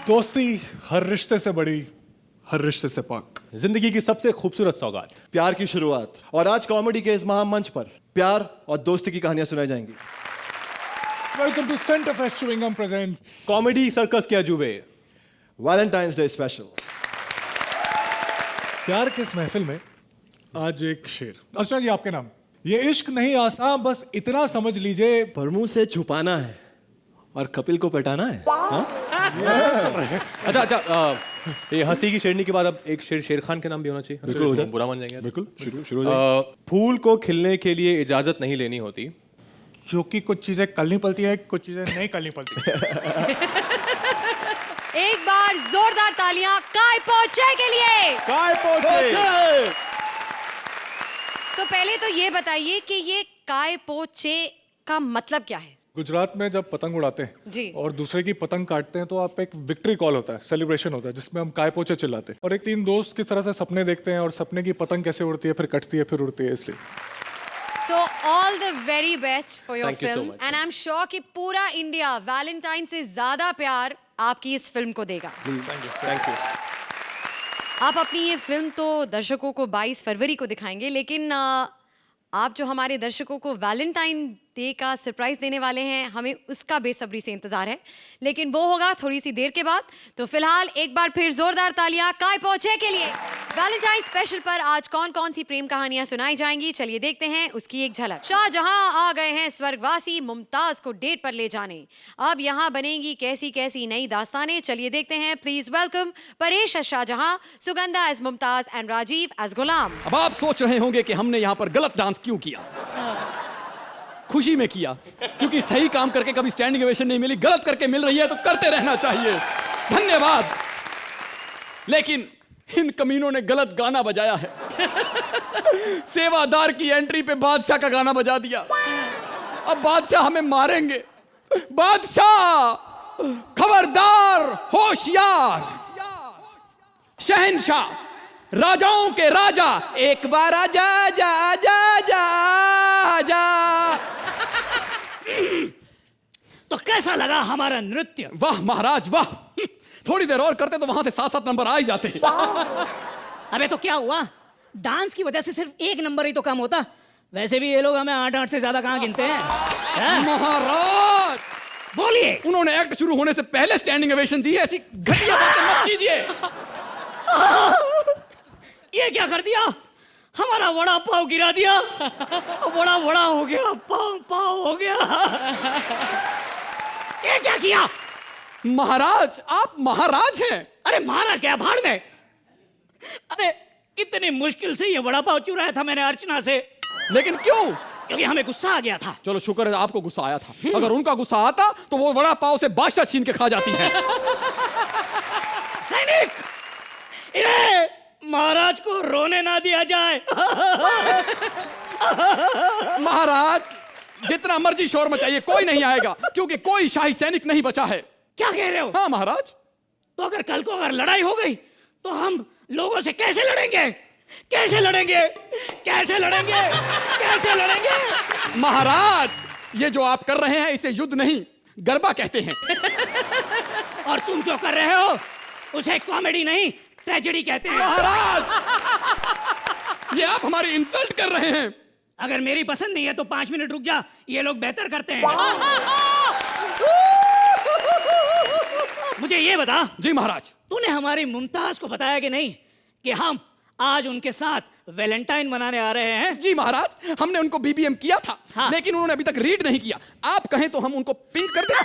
दोस्ती हर रिश्ते से बड़ी, हर रिश्ते से पाक। जिंदगी की सबसे खूबसूरत सौगात, प्यार की शुरुआत। और आज कॉमेडी के इस महामंच पर प्यार और दोस्ती की कहानियां सुनाई जाएंगी। Welcome to Center Fresh chewing gum presents comedy circus के अजूबे, वैलेंटाइंस डे स्पेशल। प्यार की इस महफिल में आज एक शेर। अर्चना जी, आपके नाम। ये इश्क नहीं आसान, बस इतना समझ लीजिए। पर मुंह से छुपाना है और कपिल को पटाना है। हाँ? अच्छा, ये हंसी की शेरनी के बाद अब एक शेर शेर खान के नाम भी होना चाहिए। बिल्कुल हो जाए। बुरा मान जाएंगे। बिल्कुल शुरू हो जाए। फूल को खिलने के लिए इजाजत नहीं लेनी होती, क्योंकि कुछ चीजें करनी पड़ती है, कुछ चीजें नहीं करनी पड़ती। एक बार जोरदार तालियां काय पोचे के लिए। काय पोचे। तो पहले तो ये बताइए कि ये काय पोचे का मतलब क्या है? गुजरात में जब पतंग उड़ाते हैं जी। और दूसरे की पतंग काटते हैं तो आप एक विक्ट्री कॉल होता है, सेलिब्रेशन होता है, जिसमें हम काय पोचे चिल्लाते हैं और एक तीन दोस्त किस तरह से सपने देखते हैं और सपने की पतंग कैसे उड़ती है, फिर कटती है, फिर उड़ती है। इसलिए So all the very best for your Thank you so film much. and I'm sure कि पूरा इंडिया वैलेंटाइन से ज्यादा प्यार आपकी इस फिल्म को देगा। Thank you. आप अपनी ये फिल्म तो दर्शकों को 22 फरवरी को दिखाएंगे, लेकिन आप जो हमारे दर्शकों को वैलेंटाइन डे का सरप्राइज देने वाले हैं, हमें उसका बेसब्री से इंतजार है, लेकिन वो होगा थोड़ी सी देर के बाद। तो फिलहाल एक बार फिर जोरदार तालियां काय पोचे के लिए। वैलेंटाइन स्पेशल पर आज कौन कौन सी प्रेम कहानियां सुनाई जाएंगी, चलिए देखते हैं उसकी एक झलक। शाहजहां आ गए हैं स्वर्गवासी मुमताज को डेट पर ले जाने। अब यहाँ बनेंगी कैसी कैसी नई दास्तानें, चलिए देखते हैं। Please welcome Paresh as Shahjahan, Sugandha as Mumtaz and Rajeev as Ghulam. अब आप सोच रहे होंगे कि हमने यहाँ पर गलत डांस क्यों किया। खुशी में किया, क्योंकि सही काम करके कभी स्टैंडिंग ओवेशन नहीं मिली, गलत करके मिल रही है तो करते रहना चाहिए। धन्यवाद। लेकिन इन कमीनों ने गलत गाना बजाया है। सेवादार की एंट्री पे बादशाह का गाना बजा दिया। अब बादशाह हमें मारेंगे। बादशाह खबरदार, होशियार, शहंशाह, राजाओं के राजा, एक बार आजा जा जा जा जा। तो कैसा लगा हमारा नृत्य? वाह महाराज वाह। थोड़ी देर और करते तो वहां से 7-7 नंबर आ ही जाते। अबे तो क्या हुआ, डांस की वजह से सिर्फ एक नंबर ही तो कम होता। वैसे भी ये लोग हमें 8-8 से ज्यादा कहाँ गिनते हैं। महाराज बोलिए। उन्होंने एक्ट शुरू होने से पहले स्टैंडिंग ओवेशन दी है, ऐसी घटिया बातें मत कीजिए। ये क्या कर दिया, हमारा वड़ा पाव गिरा दिया। वड़ा वड़ा हो गया, पाव पाव हो गया। ये क्या किया? महाराज आप महाराज हैं। अरे महाराज क्या, भाड़ में। अबे कितनी मुश्किल से ये वड़ा पाव चुराया था मैंने अर्चना से। लेकिन क्यों? क्योंकि हमें गुस्सा आ गया था। चलो शुक्र है आपको गुस्सा आया था। अगर उनका गुस्सा आता तो वो वड़ा पाव से बादशाह छीन के खा जाती है। सैनिक, इन्हें महाराज को रोने ना दिया जाए। महाराज जितना मर्जी शोर मचाइए, कोई नहीं आएगा, क्योंकि कोई शाही सैनिक नहीं बचा है। क्या कह रहे हो? हाँ महाराज। तो अगर कल को अगर लड़ाई हो गई तो हम लोगों से कैसे लड़ेंगे? कैसे लड़ेंगे? कैसे लड़ेंगे? कैसे लड़ेंगे? महाराज ये जो आप कर रहे हैं इसे युद्ध नहीं, गरबा कहते हैं। और तुम जो कर रहे हो उसे कॉमेडी नहीं, ट्रेजेडी कहते हैं। महाराज ये आप हमारी इंसल्ट कर रहे हैं। अगर मेरी पसंद नहीं है तो 5 मिनट रुक जा, ये लोग बेहतर करते हैं। मुझे ये बता। जी महाराज। तूने हमारी मुमताज को बताया कि नहीं कि हम आज उनके साथ वैलेंटाइन मनाने आ रहे हैं? जी महाराज, हमने उनको बीबीएम किया था। हाँ। लेकिन उन्होंने अभी तक रीड नहीं किया। आप कहें तो हम उनको पिंक कर दें।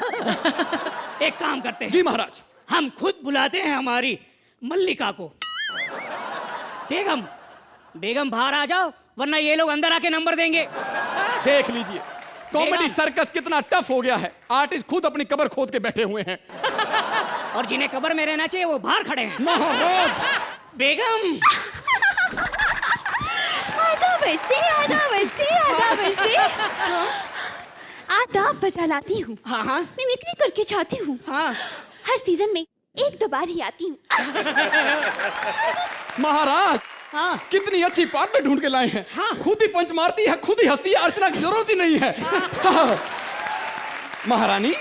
एक काम करते हैं। जी महाराज। हम खुद बुलाते हैं हमारी मल्लिका को। बेगम, बेगम बाहर आ जाओ, वरना ये लोग अंदर आके नंबर देंगे। देख लीजिए कॉमेडी बेगम। सर्कस कितना टफ हो गया है। आर्टिस्ट खुद अपनी कब्र खोद के बैठे हुए हैं। और जिन्हें कब्र में रहना चाहिए वो बाहर खड़े हैं। महाराज बेगम। आधा वर्षे आदाब बजा लाती हूँ। हाँ हाँ मिमिक्री करके चाहती हूँ। हाँ। हर सीजन में 1-2 बार ही आती हूँ। महाराज हाँ। कितनी अच्छी पार्टनर ढूंढ के लाए हैं। हाँ। खुद ही पंच मारती है, खुद ही हंसती है, अर्चना की जरूरत ही नहीं है। हाँ। महारानी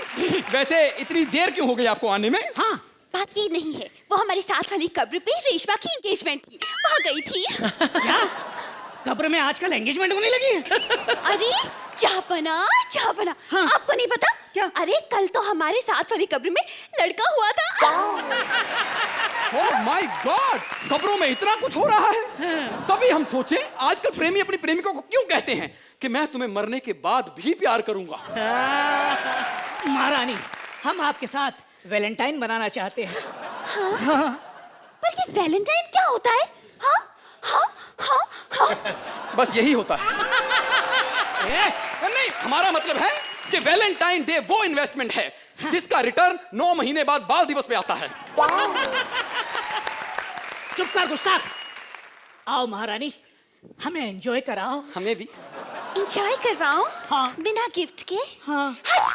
वैसे इतनी देर क्यों हो गई आपको आने में? हाँ, बात ये नहीं है, वो हमारी साथ वाली कब्र पे रेशमा की एंगेजमेंट की वहाँ गई थी। क्या कब्र में आजकल एंगेजमेंट होने लगी है? अरे चाह बना। हाँ। आपको नहीं पता क्या? अरे कल तो हमारे साथ वाली कब्र में लड़का हुआ था। ओह माय गॉड, खबरों में इतना कुछ हो रहा है। तभी हम सोचे आजकल प्रेमी अपनी प्रेमिका को क्यों कहते हैं कि मैं तुम्हें मरने के बाद भी प्यार करूंगा। महारानी, हम आपके साथ वैलेंटाइन बनाना चाहते हैं। पर ये वैलेंटाइन क्या होता है? हाँ हाँ हाँ हाँ। बस यही होता है। नहीं, हमारा मतलब है कि वैलेंटाइन डे वो इन्वेस्टमेंट है जिसका रिटर्न 9 महीने बाद बाल दिवस पे आता है। चुप कर गुस्ताख। आओ महारानी, हमें एंजॉय कराओ। हमें भी। एंजॉय करवाओ? हाँ। बिना गिफ्ट के? हाँ। हट!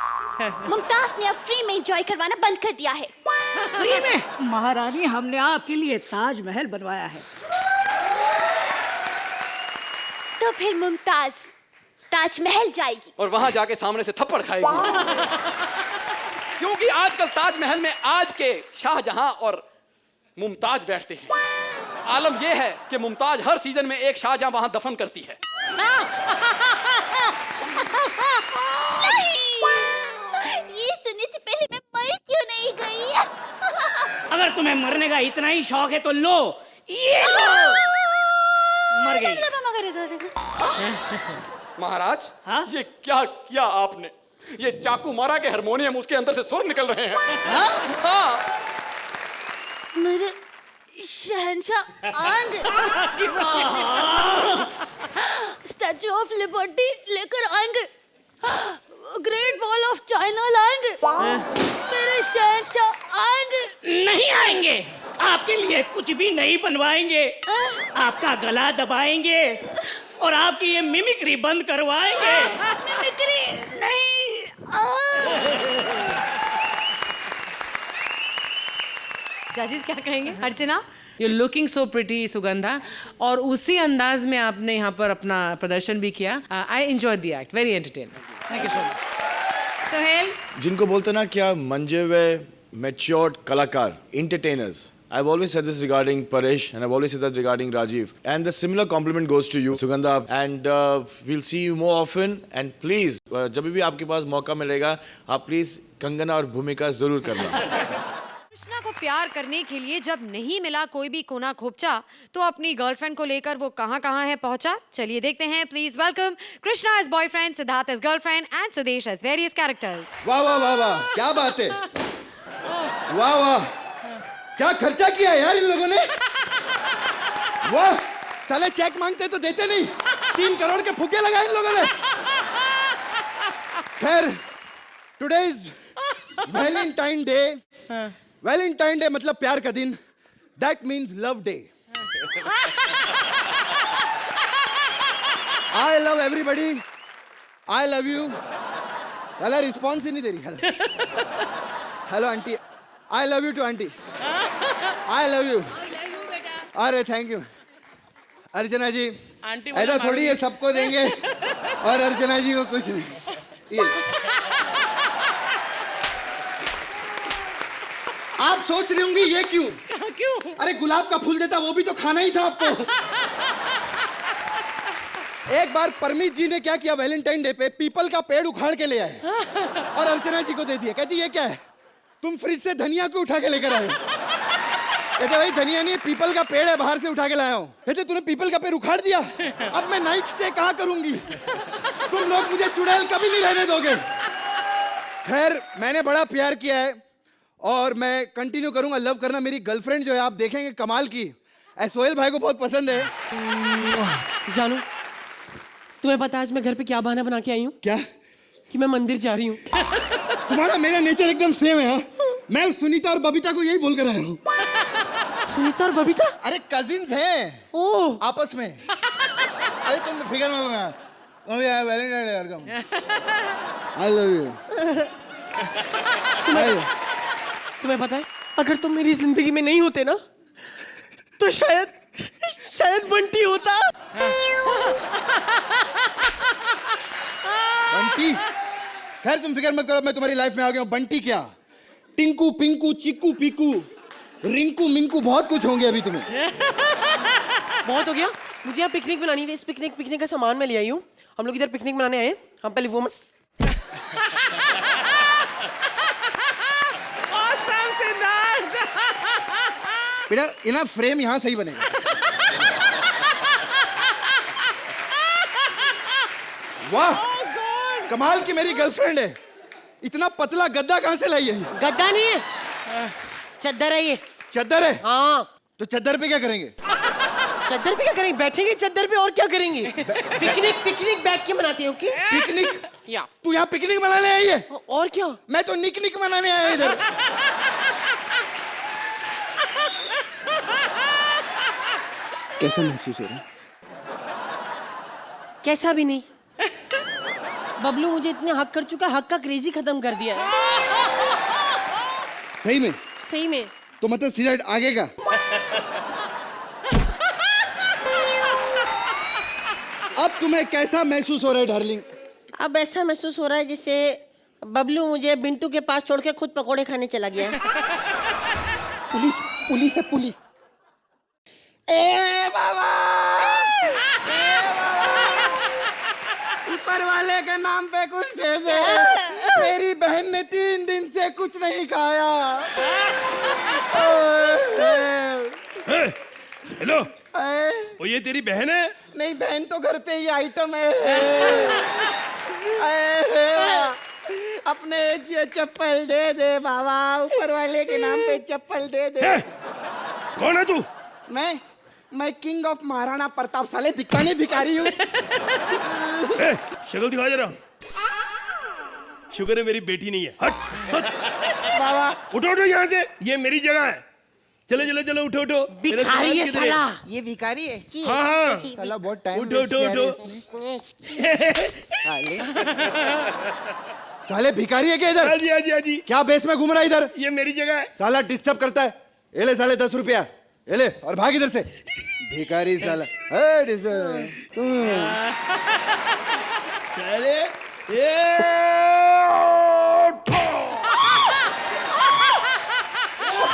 मुमताज ने अब फ्री में एंजॉय करवाना बंद कर दिया है। फ्री में? महारानी, हमने आपके लिए ताजमहल बनवाया है। तो फिर मुमताज ताजमहल जाएगी और वहां जाके सामने से थप्पड़ खाएगी। क्योंकि आजकल ताजमहल में आज के शाहजहां और मुमताज बैठते हैं। आलम यह है कि मुमताज हर सीजन में एक शाहजहां वहां दफन करती है। ये सुनने से पहले मैं मर क्यों नहीं गई? अगर तुम्हें मरने का इतना ही शौक है तो लो, ये लो। मर गई। महाराज, हाँ? ये क्या किया आपने? ये चाकू मारा के हारमोनियम उसके अंदर से सुर निकल रहे हैं। हाँ? मेरे शहंशाह आंग स्टैचू ऑफ लिबर्टी लेकर आएंगे, ग्रेट वॉल ऑफ चाइना लाएंगे, मेरे शहंशाह आएंगे। नहीं आएंगे, आपके लिए कुछ भी नहीं बनवाएंगे। आपका गला दबाएंगे और आपकी ये मिमिक्री बंद करवाएंगे। मिमिक्री नहीं। जजेस क्या कहेंगे? Archana, you looking so pretty Sugandha, और उसी अंदाज में आपने यहाँ पर अपना प्रदर्शन भी किया। I enjoy the act, very entertaining. Thank you so much. Sohail, जिनको बोलते ना क्या मंजे हुए मैच्योर्ड कलाकार, entertainers. I've always said this regarding Paresh and I've always said that regarding Rajiv. And the similar compliment goes to you, Sugandha. And we'll see you more often. And please, जब भी आपके पास मौका मिलेगा, आप please Kangana और भूमिका जरूर करना। कृष्णा को प्यार करने के लिए जब नहीं मिला कोई भी कोना खोपचा, तो अपनी गर्लफ्रेंड को लेकर वो कहाँ है पहुंचा। चलिए देखते हैं। Please welcome Krishna as boyfriend, Siddharth as girlfriend and Sudesh as various characters. वाह वाह वाह वाह, क्या बात है। वाह वाह, क्या खर्चा किया यार इन लोगों ने। वाह, साले चेक मांगते तो देते नहीं, 3 करोड़ के फुग्गे लगाए इन लोगों ने। खैर, today is Valentine day. Valentine day मतलब प्यार का दिन। That means love day. I love everybody, I love you. Hello, response ही नहीं दे रही। Hello aunty, I love you too aunty, I love you. अरे थैंक यू अर्चना जी। ऐसा थोड़ी है सबको देंगे और अर्चना जी को कुछ नहीं। ये आप सोच रही होंगी ये क्यों? क्यों? अरे गुलाब का फूल देता वो भी तो खाना ही था आपको। एक बार परमीत जी ने क्या किया, वैलेंटाइन डे पे पीपल का पेड़ उखाड़ के ले आए और अर्चना जी को दे दिया। कहती ये क्या है? तुम फ्रिज से धनिया को उठा के लेकर आए। कहते भाई धनिया नहीं, पीपल का पेड़ है, बाहर से उठा के लाया हूँ। कहते तूने पीपल का पेड़ उखाड़ दिया, अब मैं नाइट स्टे कहाँ करूंगी? तुम लोग मुझे चुड़ैल कभी नहीं रहने दोगे। खैर, मैंने बड़ा प्यार किया है और मैं कंटिन्यू करूंगा लव करना। मेरी गर्लफ्रेंड जो है आप देखेंगे कमाल की, सोहेल भाई को बहुत पसंद है। जानू, तुम्हें पता आज मैं घर पे क्या बहाना बना के आई हूँ? क्या? कि मैं मंदिर जा रही हूँ। तुम्हारा मेरा नेचर एकदम सेम है। हाँ, मैं सुनीता और बबीता को यही बोल कर आया हूँ। सुनीता और बबीता? अरे कजिन्स हैं। ओह, आपस में। अरे तुम फिगर में Valentine day welcome, I love you. तुम्हें पता है अगर तुम मेरी जिंदगी में नहीं होते ना तो शायद बंटी होता। बंटी? खैर तुम फिक्र मत करो, मैं तुम्हारी लाइफ में आ गया हूँ। बंटी क्या, टिंकू पिंकू चिक्कू पीकू रिंकू मिंकू बहुत कुछ होंगे अभी तुम्हें। बहुत हो गया, मुझे यहाँ पिकनिक बनानी है। इस पिकनिक का सामान मैं ले आई हूँ। हम लोग इधर पिकनिक मनाने आए हैं। हम पहले वो Awesome, Siddharth. बेटा ये ना फ्रेम यहाँ सही बनेगा। वाह कमाल की मेरी गर्लफ्रेंड है। इतना पतला गद्दा कहाँ से लाई है? गद्दा नहीं है, चद्दर है ये। चद्दर है? हाँ। तो चद्दर पे क्या करेंगे? चद्दर पे क्या करेंगे? बैठेंगे चद्दर पे और क्या करेंगे? पिकनिक बैठ के मनाते हैं। Okay picnic? या तू यहाँ पिकनिक मनाने आई है? और क्या? मैं तो निक मनाने आया हूं इधर। कैसा महसूस हो रहा है? कैसा भी नहीं। बबलू मुझे इतने हक कर चुका, हक का क्रेजी खत्म कर दिया है। सही में? सही में। तो मतलब सिगरेट आगे का? अब तुम्हें कैसा महसूस हो रहा है डार्लिंग? अब ऐसा महसूस हो रहा है जैसे बबलू मुझे बिंटू के पास छोड़ के खुद पकोड़े खाने चला गया है। पुलिस है पुलिस। ए बाबा! ऊपर वाले के नाम पे कुछ दे दे। मेरी बहन ने 3 दिन से कुछ नहीं खाया। हेलो, वो ये तेरी बहन है? नहीं बहन तो घर पे ही आइटम है। अपने चप्पल दे दे बाबा, ऊपर वाले के नाम पे चप्पल दे दे। कौन है तू? मैं किंग ऑफ महाराणा प्रताप, साले दिखता नहीं भिखारी हूँ। शक्ल दिखा जरा। शुक्र है मेरी बेटी नहीं है। हट बाबा उठो यहाँ से, ये मेरी जगह है। चलो उठो। भिखारी है साला। ये भिखारी है? हाँ साला बहुत टाइम। उठो। साले भिखारी है क्या इधर? हाँ जी। क्या बेस में घूम रहा है इधर? ये मेरी जगह है। साला डिस्टर्ब करता है। ये ले साले 10 रुपया, ये ले और भाग इधर से। भिखारी साला। साले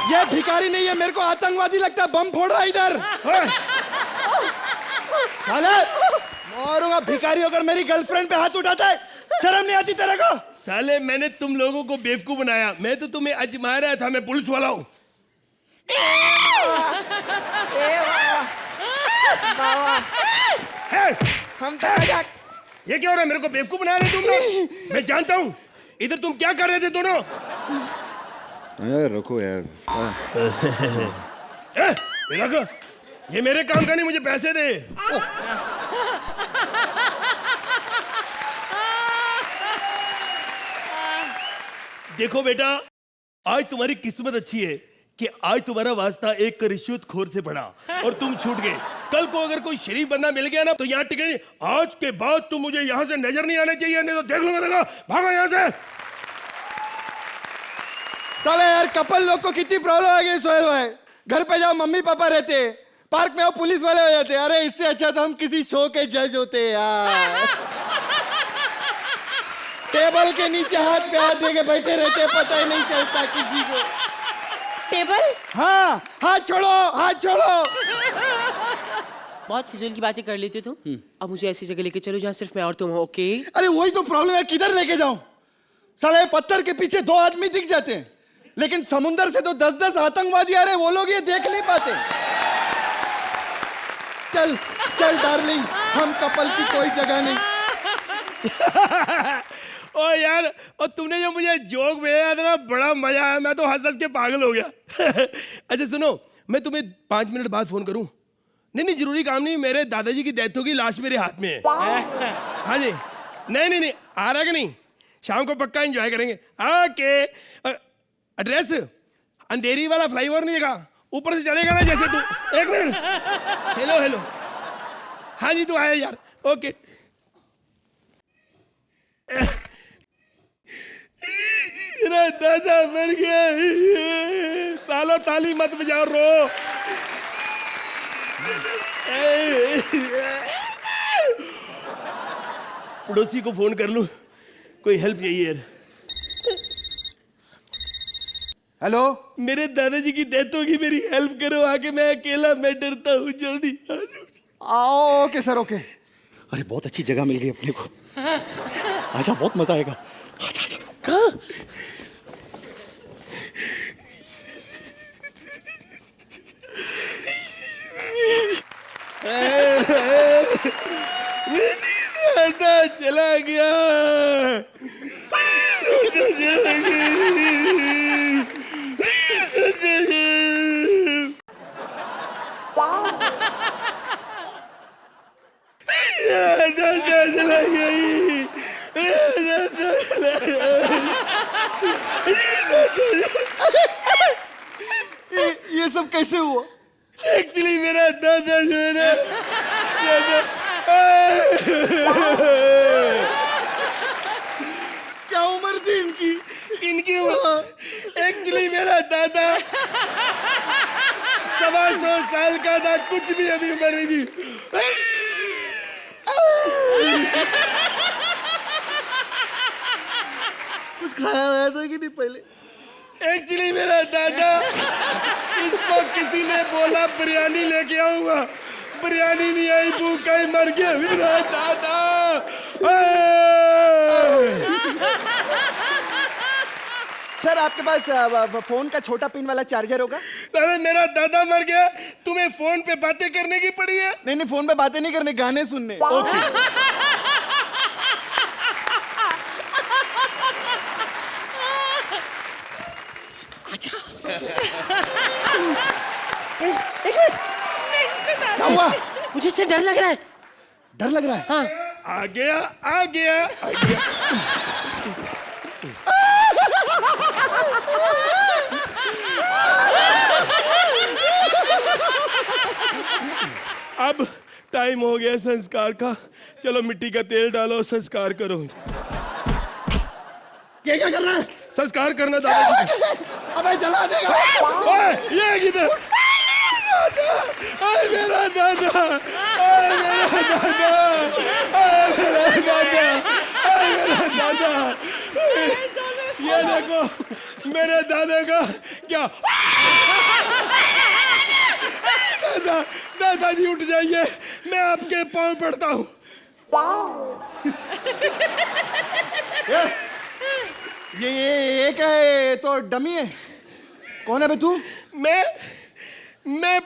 ये भिखारी नहीं है, मेरे को आतंकवादी लगता है। बम फोड़ रहा है इधर। साले मारूंगा। भिखारी अगर मेरी गर्लफ्रेंड पे हाथ उठाता है, शर्म नहीं आती तेरे को? साले मैंने तुम लोगों को बेवकूफ बनाया। मैं तो तुम्हें आजमा रहा था, मैं पुलिस वाला हूँ। हम तो मजाक। ये क्या हो रहा है? मेरे को बेवकूफ बना रहे तुम लोग। मैं जानता हूँ इधर तुम क्या कर रहे थे दोनों। रखो यार। रखो, ये मेरे काम का नहीं, मुझे पैसे दे। देखो बेटा, आज तुम्हारी किस्मत अच्छी है कि आज तुम्हारा वास्ता एक रिश्वतखोर से पड़ा और तुम छूट गए। कल को अगर कोई शरीफ बंदा मिल गया ना तो यहाँ टिके नहीं। आज के बाद तुम मुझे यहाँ से नजर नहीं आने चाहिए, नहीं तो देख लूंगा। देखो, भागो यहाँ से। साले यार कपल लोग को कितनी प्रॉब्लम आ गई सोहेल भाई। घर पे जाओ मम्मी पापा रहते, पार्क में आओ पुलिस वाले हो जाते। अरे इससे अच्छा तो हम किसी शो के जज होते यार। टेबल के नीचे हाथ पे हाथ दे के बैठे रहते, पता ही नहीं चलता किसी को। टेबल? हाँ, हाथ छोड़ो। बहुत फिजूल की बातें कर लेते तुम। अब मुझे ऐसी जगह लेके चलो जहाँ सिर्फ मैं और तुम हो। ओके? अरे वही तो प्रॉब्लम है, किधर लेके जाऊं? साले पत्थर के पीछे 2 आदमी दिख जाते हैं, लेकिन समुंदर से तो 10-10 आतंकवादी आ रहे, वो लोग ये देख नहीं पाते। चल डार्लिंग, हम कपल की कोई जगह नहीं। ओ यार, और तुमने जो मुझे जोक भेजा था ना, बड़ा मजा आया। मैं तो हंस के पागल हो गया। अच्छा सुनो, मैं तुम्हें 5 मिनट बाद फोन करूं? नहीं जरूरी काम नहीं, मेरे दादाजी की डेथ होगी, लाश मेरे हाथ में है। हाँ जी। नहीं आ रहा कि नहीं? शाम को पक्का एंजॉय करेंगे। ओके। एड्रेस अंधेरी वाला फ्लाईओवर नहीं देखा? ऊपर से चढ़ेगा ना जैसे तू। 1 मिनट। हेलो। हाँ जी, तू आया यार। ओके। दादा मर गया। सालो ताली मत बजाओ, रो। पड़ोसी को फोन कर लूं, कोई हेल्प चाहिए यार। हेलो। मेरे दादाजी की डेथ होगी, मेरी हेल्प करो आके, मैं अकेला, मैं डरता हूँ, जल्दी आ जाओ। आओ। Okay sir, okay. अरे बहुत अच्छी जगह मिल गई अपने को। आजा, बहुत मजा आएगा। आजा आजा। कहाँ? दादा चला गया। दादा चला गई। ये सब कैसे हुआ? एक्चुअली मेरा दादा जो है ना, क्या उम्र थी इनकी? इनकी एक्चुअली मेरा दादा 125 साल का था, कुछ भी अभी उम्र नहीं थी। कुछ खाया हुआ था कि नहीं पहले? एक्चुअली मेरा दादा, इसको किसी ने बोला बिरयानी लेके आऊंगा, बिरयानी नहीं आई, भूखा ही मर गया मेरा दादा। सर आपके पास फोन का छोटा पिन वाला चार्जर होगा? अरे मेरा दादा मर गया, तुम्हें फोन पे बातें करने की पड़ी है? नहीं नहीं, फोन पे बातें नहीं करने, गाने सुनने। ओके। क्या हुआ? मुझे इससे डर लग रहा है। डर लग रहा है? हाँ। आ गया आ गया आ गया। अब टाइम हो गया संस्कार का, चलो मिट्टी का तेल डालो, संस्कार करो। क्या कर रहा है? संस्कार करना दादाजी। अबे जला देगा। ओए, ये किधर? आए मेरा दादा, आए मेरा दादा, आए मेरा दादा, आए मेरा दादा। ये देखो मेरे दादा का क्या। दादा, दादाजी उठ जाइए, मैं आपके पाँव पड़ता हूँ। ये क्या है? तो डमी है। कौन है बे तू? मैं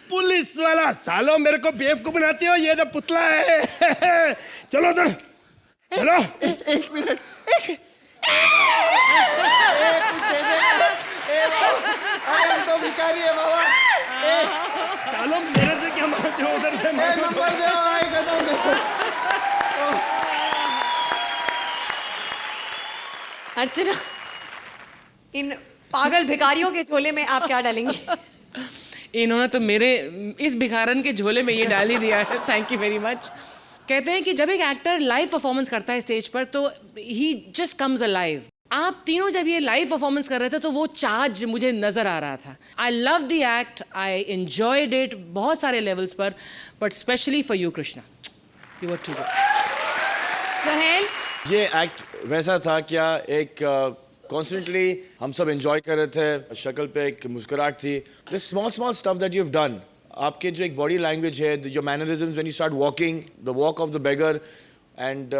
पुलिस वाला। सालो मेरे को बेवकूफ बनाते हो, ये तो पुतला है। चलो उधर चलो। एक मिनट। अरे हम तो भिखारी है बाबा। सालो मेरे से क्या मांगते हो? उधर से नंबर दे, आएगा तो दे। अर्चना, इन पागल भिखारियों के झोले में आप क्या डालेंगे? इन्होंने तो मेरे इस भिखारन के झोले में ये डाल ही दिया है। Thank you very much. कहते हैं कि जब एक एक्टर लाइव परफॉर्मेंस करता है स्टेज पर तो ही जस्ट कम्स अलाइव। आप तीनों जब ये लाइव परफॉर्मेंस कर रहे थे तो वो चार्ज मुझे नजर आ रहा था। I love the act, I enjoyed it बहुत सारे लेवल्स पर, but specially for you Krishna, you were too good. Sohail, ये एक्ट वैसा था क्या, एक कॉन्स्टेंटली हम सब एंजॉय कर रहे थे, शक्ल पे एक मुस्कुराहट थी। This small stuff that you have done, आपके जो एक बॉडी लैंग्वेज है, your mannerisms when you start walking, the walk of the beggar, and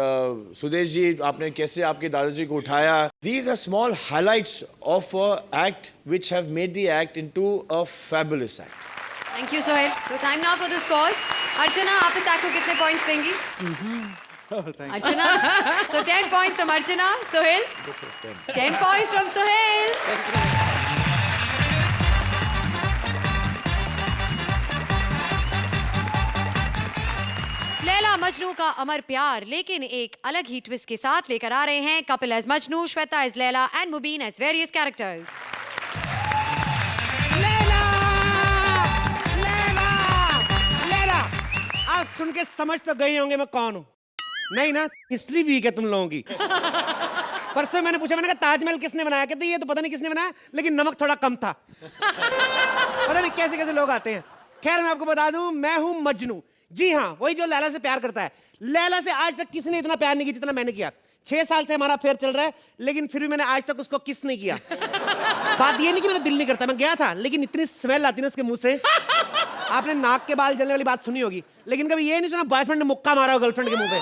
Sudesh ji आपने कैसे आपके दादाजी को उठाया, these are small highlights of a act which have made the act into a fabulous act. Thank you Sohail. तो time now for the score. Archana, आप इस act को कितने पॉइंट्स देंगी? Archana, so 10 points from Archana. Sohail? 10 points from Sohail. Laila Majnu का अमर प्यार, लेकिन एक अलग ही ट्विस्ट के साथ लेकर आ रहे हैं Kapil as Majnu, Shweta as Laila and Mubeen as various characters. Laila, आप सुन के समझ तो गए होंगे मैं कौन हूँ। नहीं ना, हिस्ट्री वीक है तुम लोगों की। परसों मैंने पूछा, मैंने कहा ताजमहल किसने बनाया? कहते ये तो पता नहीं किसने बनाया, लेकिन नमक थोड़ा कम था। पता नहीं कैसे कैसे लोग आते हैं। खैर मैं आपको बता दूं, मैं हूं मजनू। जी हाँ, वही जो लैला से प्यार करता है। लैला से आज तक किसी ने इतना प्यार नहीं किया जितना मैंने किया। 6 साल से हमारा अफेयर चल रहा है, लेकिन फिर भी मैंने आज तक उसको किस नहीं किया। बात ये नहीं कि मेरा दिल नहीं करता, मैं गया था, लेकिन इतनी स्मेल आती ना उसके मुंह से। आपने नाक के बाल जलने वाली बात सुनी होगी, लेकिन कभी ये नहीं सुना बॉयफ्रेंड ने मुक्का मारा हो गर्लफ्रेंड के मुंह पे।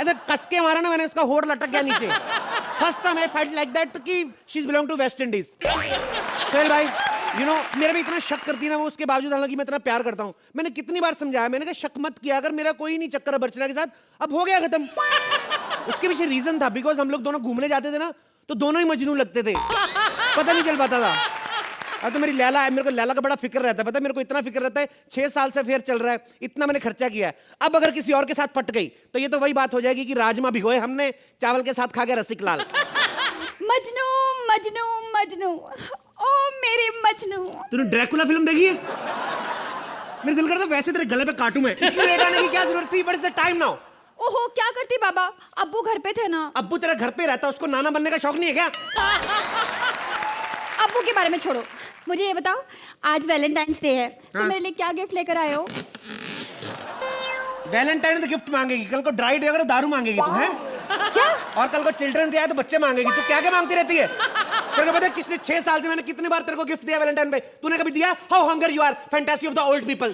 ऐसे कस के मारा ना मैंने, उसका होठ लटक गया नीचे। First time I felt like that कि she is belong to West Indies. Sohail भाई, यू नो मेरा भी इतना शक करती है ना वो, उसके बावजूद हालांकि मैं इतना प्यार करता हूँ। मैंने कितनी बार समझाया, मैंने कहा शक मत किया अगर, मेरा कोई नहीं चक्कर है अर्चना के साथ, अब हो गया खत्म। उसके पीछे रीजन था, बिकॉज हम लोग दोनों घूमने जाते थे ना, तो दोनों ही मजनू लगते थे, पता नहीं चल पाता था। अब तो मेरी लैला है, मेरे को लैला का बड़ा फिक्र रहता है, पता है मेरे को इतना फिक्र रहता है, 6 साल से अफेयर चल रहा है, इतना मैंने खर्चा किया है। अब अगर किसी और के साथ पट गई तो ये तो वही बात हो जाएगी कि राजमा भिगोए हमने, चावल के साथ खा गया रसिक लाल। मजनू मजनू मजनू, ओ मेरे मजनू। तूने ड्रैकुला फिल्म देखी है? मेरे दिल करता वैसे तेरे गले पे काटूं मैं। इतनी लेट आने की क्या जरूरत थी? But it's time now. ओहो, क्या करती बाबा, अब्बू घर पे थे ना। अब्बू तेरा घर पे रहता, उसको नाना बनने का शौक नहीं है क्या? अब्बू के बारे में छोड़ो, मुझे ये बताओ, आज वैलेंटाइंस डे है, तो मेरे लिए क्या गिफ्ट लेकर आए हो? वैलेंटाइन तो गिफ्ट मांगेगी, कल को ड्राई डे अगर दारू मांगेगी तू, हैं? क्या? और कल को चिल्ड्रन डे आए तो बच्चे मांगेगी, तू क्या क्या मांगती रहती है? तेरे को पता है किसने 6 साल से मैंने कितनी बार तेरे को गिफ्ट दिया वैलेंटाइन पे? तूने कभी दिया? How hunger you are, fantasy of the old people.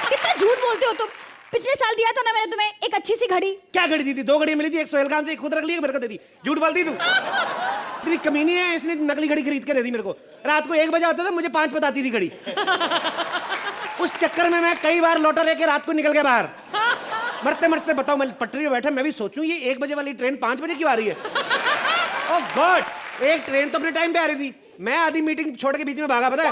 कितना झूठ बोलते हो तुम। पिछले साल दिया था ना मैंने तुम्हें एक अच्छी सी घड़ी। क्या घड़ी दी थी? 2 घड़ी मिली थी, एक सोहेल खान से, एक खुद रख ली, मेरे को दे दी। झूठ बोलती तू, इतनी कमीनी है, इसने नकली घड़ी खरीद के दे दी मेरे को। रात को 1 बजे होता था, मुझे 5 बताती थी घड़ी। उस चक्कर में मैं कई बार लौटा लेके रात को निकल गया बाहर। मरते मरते बताओ, मैं पटरी में बैठा, मैं भी सोचूं ये 1 बजे वाली ट्रेन 5 बजे क्यों आ रही है? ओह गॉड, एक ट्रेन तो अपने टाइम पे आ रही थी, मैं आधी मीटिंग छोड़ के बीच में भागा, पता है?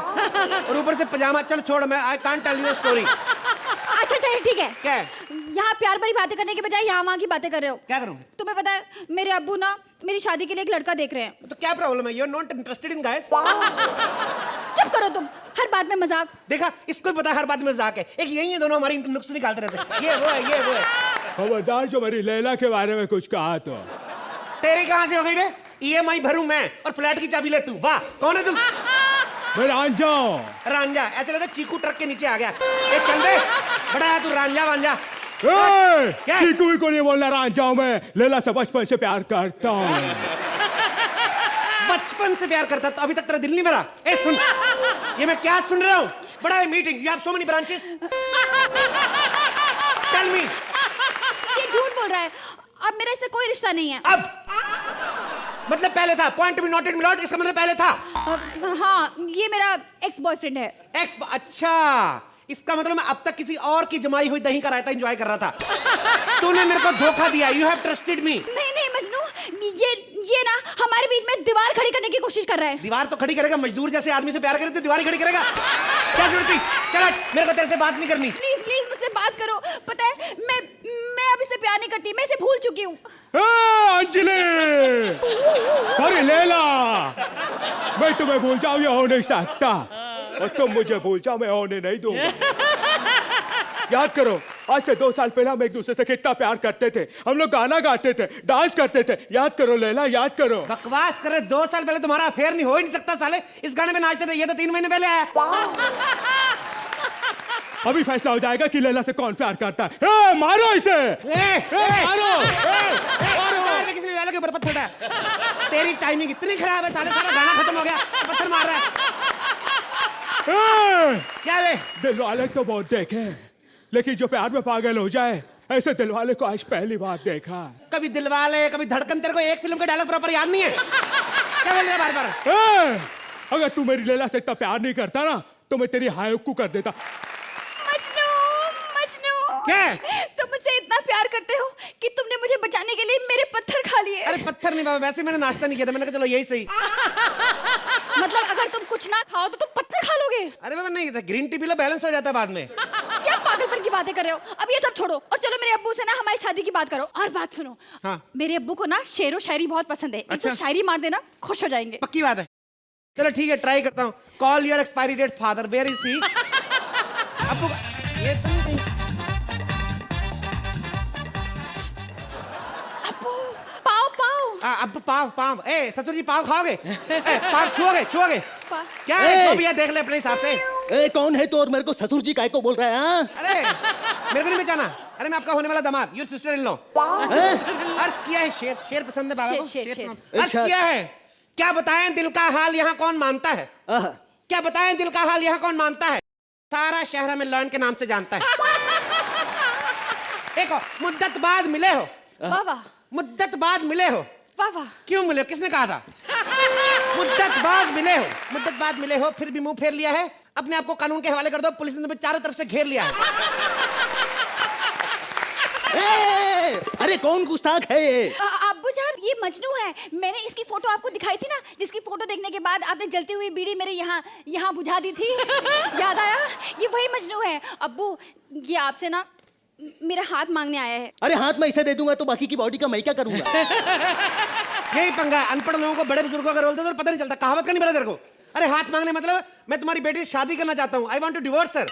और ऊपर से पजामा, चल छोड़, मैं I can't tell you story. अच्छा चलिए ठीक है। क्या है? यहाँ प्यार भरी बातें करने के बजाय यहाँ वहाँ की बातें कर रहे हो। क्या करूं? तुम्हें पता है मेरे अब्बू ना मेरी शादी के लिए एक लड़का देख रहे हैं। तो क्या प्रॉब्लम है? You are not interested in guys? चुप करो तुम, हर बात में मजाक। देखा, इसको भी पता है हर बात में मजाक है। एक यही है, दोनों हमारी नुक्स निकालते रहते हैं, ये वो है, ये वो है। खबरदार जो मेरी लैला के बारे में कुछ कहा तो। तेरी कहां से हो गई बे? EMI भरूं मैं और फ्लैट की चाबी ले तू। वाह, कौन है तू? मैं रांझा हूं। रांझा? ऐसे लगता चीकू ट्रक के नीचे आ गया। एक चल बे, बड़ा है तू रांझा वांझा। क्या? चीकू को नहीं बोलना, रांझा हूं मैं। लैला से बचपन से प्यार करता हूं। बचपन से प्यार करता, तो अभी तक तेरा दिल नहीं भरा? ए सुन, ये मैं क्या सुन रहा हूँ? बड़ा है meeting, you have so many branches. Tell me. ये झूठ बोल रहा है, अब मेरा इससे कोई रिश्ता नहीं है। अब मतलब पहले था, point to be noted milord, इसका मतलब पहले था। हाँ, ये मेरा एक्स बॉयफ्रेंड है। एक्स? अच्छा, इसका मतलब मैं अब तक किसी और की जमाई हुई दही का रायता एंजॉय कर रहा था। तूने मेरे को धोखा दिया। You have trusted me. नहीं नहीं मजनू, ये ना हमारे बीच में दीवार खड़ी करने की कोशिश कर रहा है। दीवार तो खड़ी करेगा, मजदूर जैसे आदमी से प्यार करे तो दीवार ही खड़ी करेगा। क्या जरूरत थी? चल हट, मेरे को तेरे से बात नहीं करनी। प्लीज प्लीज मुझसे बात करो। पता है मैं अब इससे प्यार नहीं करती, मैं इसे भूल चुकी हूँ। अंजलि, सॉरी लैला, मैं तुम्हें भूल जाऊं ये हो नहीं सकता, और तुम मुझे भूल जाओ मैं होने नहीं दूंगा। याद करो, आज से 2 साल पहले हम एक दूसरे से कितना प्यार करते थे। हम लोग गाना गाते थे, डांस करते थे। याद करो लैला, याद करो। बकवास कर रहे, 2 साल पहले तुम्हारा अफेयर नहीं हो ही नहीं सकता साले। इस गाने में नाचते थे, ये तो 3 महीने पहले आया। अभी फैसला हो जाएगा कि लैला से कौन प्यार करता है। ए, मारो इसे। मारो। किसी ने लैला के ऊपर पत्थर डाला। तेरी टाइमिंग इतनी खराब है साले, सारा गाना खत्म हो गया, पत्थर मार रहा है। क्या वे? दिल वाले तो बहुत देखे, लेकिन जो प्यार में पागल हो जाए, ऐसे दिल वाले को आज पहली बार देखा। कभी दिलवाले, कभी धड़कन, तेरे को एक फिल्म का डायलॉग प्रॉपर याद नहीं है? क्या बोल रहा है बार बार? अगर तू मेरी लैला से इतना प्यार नहीं करता ना, तो मैं तेरी हायकू कर देता। मजनू मजनू, क्या? तुम मुझसे इतना प्यार करते हो कि तुमने मुझे बचाने के लिए मेरे पत्थर खा लिए। अरे पत्थर नहीं बाबा, वैसे मैंने नाश्ता नहीं किया था, मैंने कहा चलो यही सही। मतलब अगर तुम कुछ ना खाओ तो तुम पत्थर खा लोगे? अरे बाबा नहीं, green tea P low, balance हो जाता है बाद में। क्या पागलपन की बातें कर रहे हो? अब ये सब छोड़ो और चलो मेरे अब्बू से ना हमारी शादी की बात करो। और बात सुनो, हाँ। मेरे अब्बू को ना शेरो शायरी बहुत पसंद है। अच्छा। इनको शायरी मार देना, खुश हो जाएंगे। पक्की बात है। चलो ठीक है, ट्राई करता हूँ। Call your expiry date father, where is he? अब्बू, ये तो नहीं सही। अब्बू, पाव पाव। अब पाव पाव। ए ससुर जी, पाव खाओगे? पाव छुओगे छुओगे? पाव। क्या है? तो भैया देख ले अपने हिसाब से। ए, कौन है तो और मेरे को ससुर जी काय को बोल रहा है? हाँ? अरे मेरे को नहीं पहचाना? अरे मैं आपका होने वाला दामाद, योर सिस्टर इन लॉ। अर्ज किया है शेर, शेर पसंद है बाबा को? शेर, शेर, सुनाओ। अर्ज किया है क्या बताएं दिल का हाल यहाँ कौन मानता है? क्या बताएं दिल का हाल यहाँ कौन मानता है? सारा शहर में लर्न के नाम से जानता है। देखो, मुद्दत बाद मिले हो। वाह वाह मुद्दत बाद मिले हो। वाह वाह। क्यों मिले? किसने कहा था? मुद्दत बाद मिले हो। मुद्दत बाद मिले हो, फिर भी मुंह फेर लिया है। अपने आप को कानून के हवाले कर दो, पुलिस ने तुम्हें चारों तरफ से घेर लिया है। अरे कौन गुस्ताख है ये? अब्बू जान, ये मजनू है। मैंने इसकी फोटो आपको दिखाई थी ना, जिसकी फोटो देखने के बाद आपने जलती हुई बीड़ी मेरे यहाँ बुझा दी थी। याद आया? ये वही मजनू है। अब्बू, ये आपसे ना मेरा हाथ मांगने आया है। अरे हाथ मैं इसे दे दूंगा तो बाकी की बॉडी का मैं क्या करूंगा? यही पंगा है, अनपढ़ लोगों को बड़े बुजुर्गों का रोल दे तो पता नहीं चलता। कहावत का नहीं पता तेरे को? अरे हाथ मांगने मतलब मैं तुम्हारी बेटी से शादी करना चाहता हूँ। I want to divorce sir.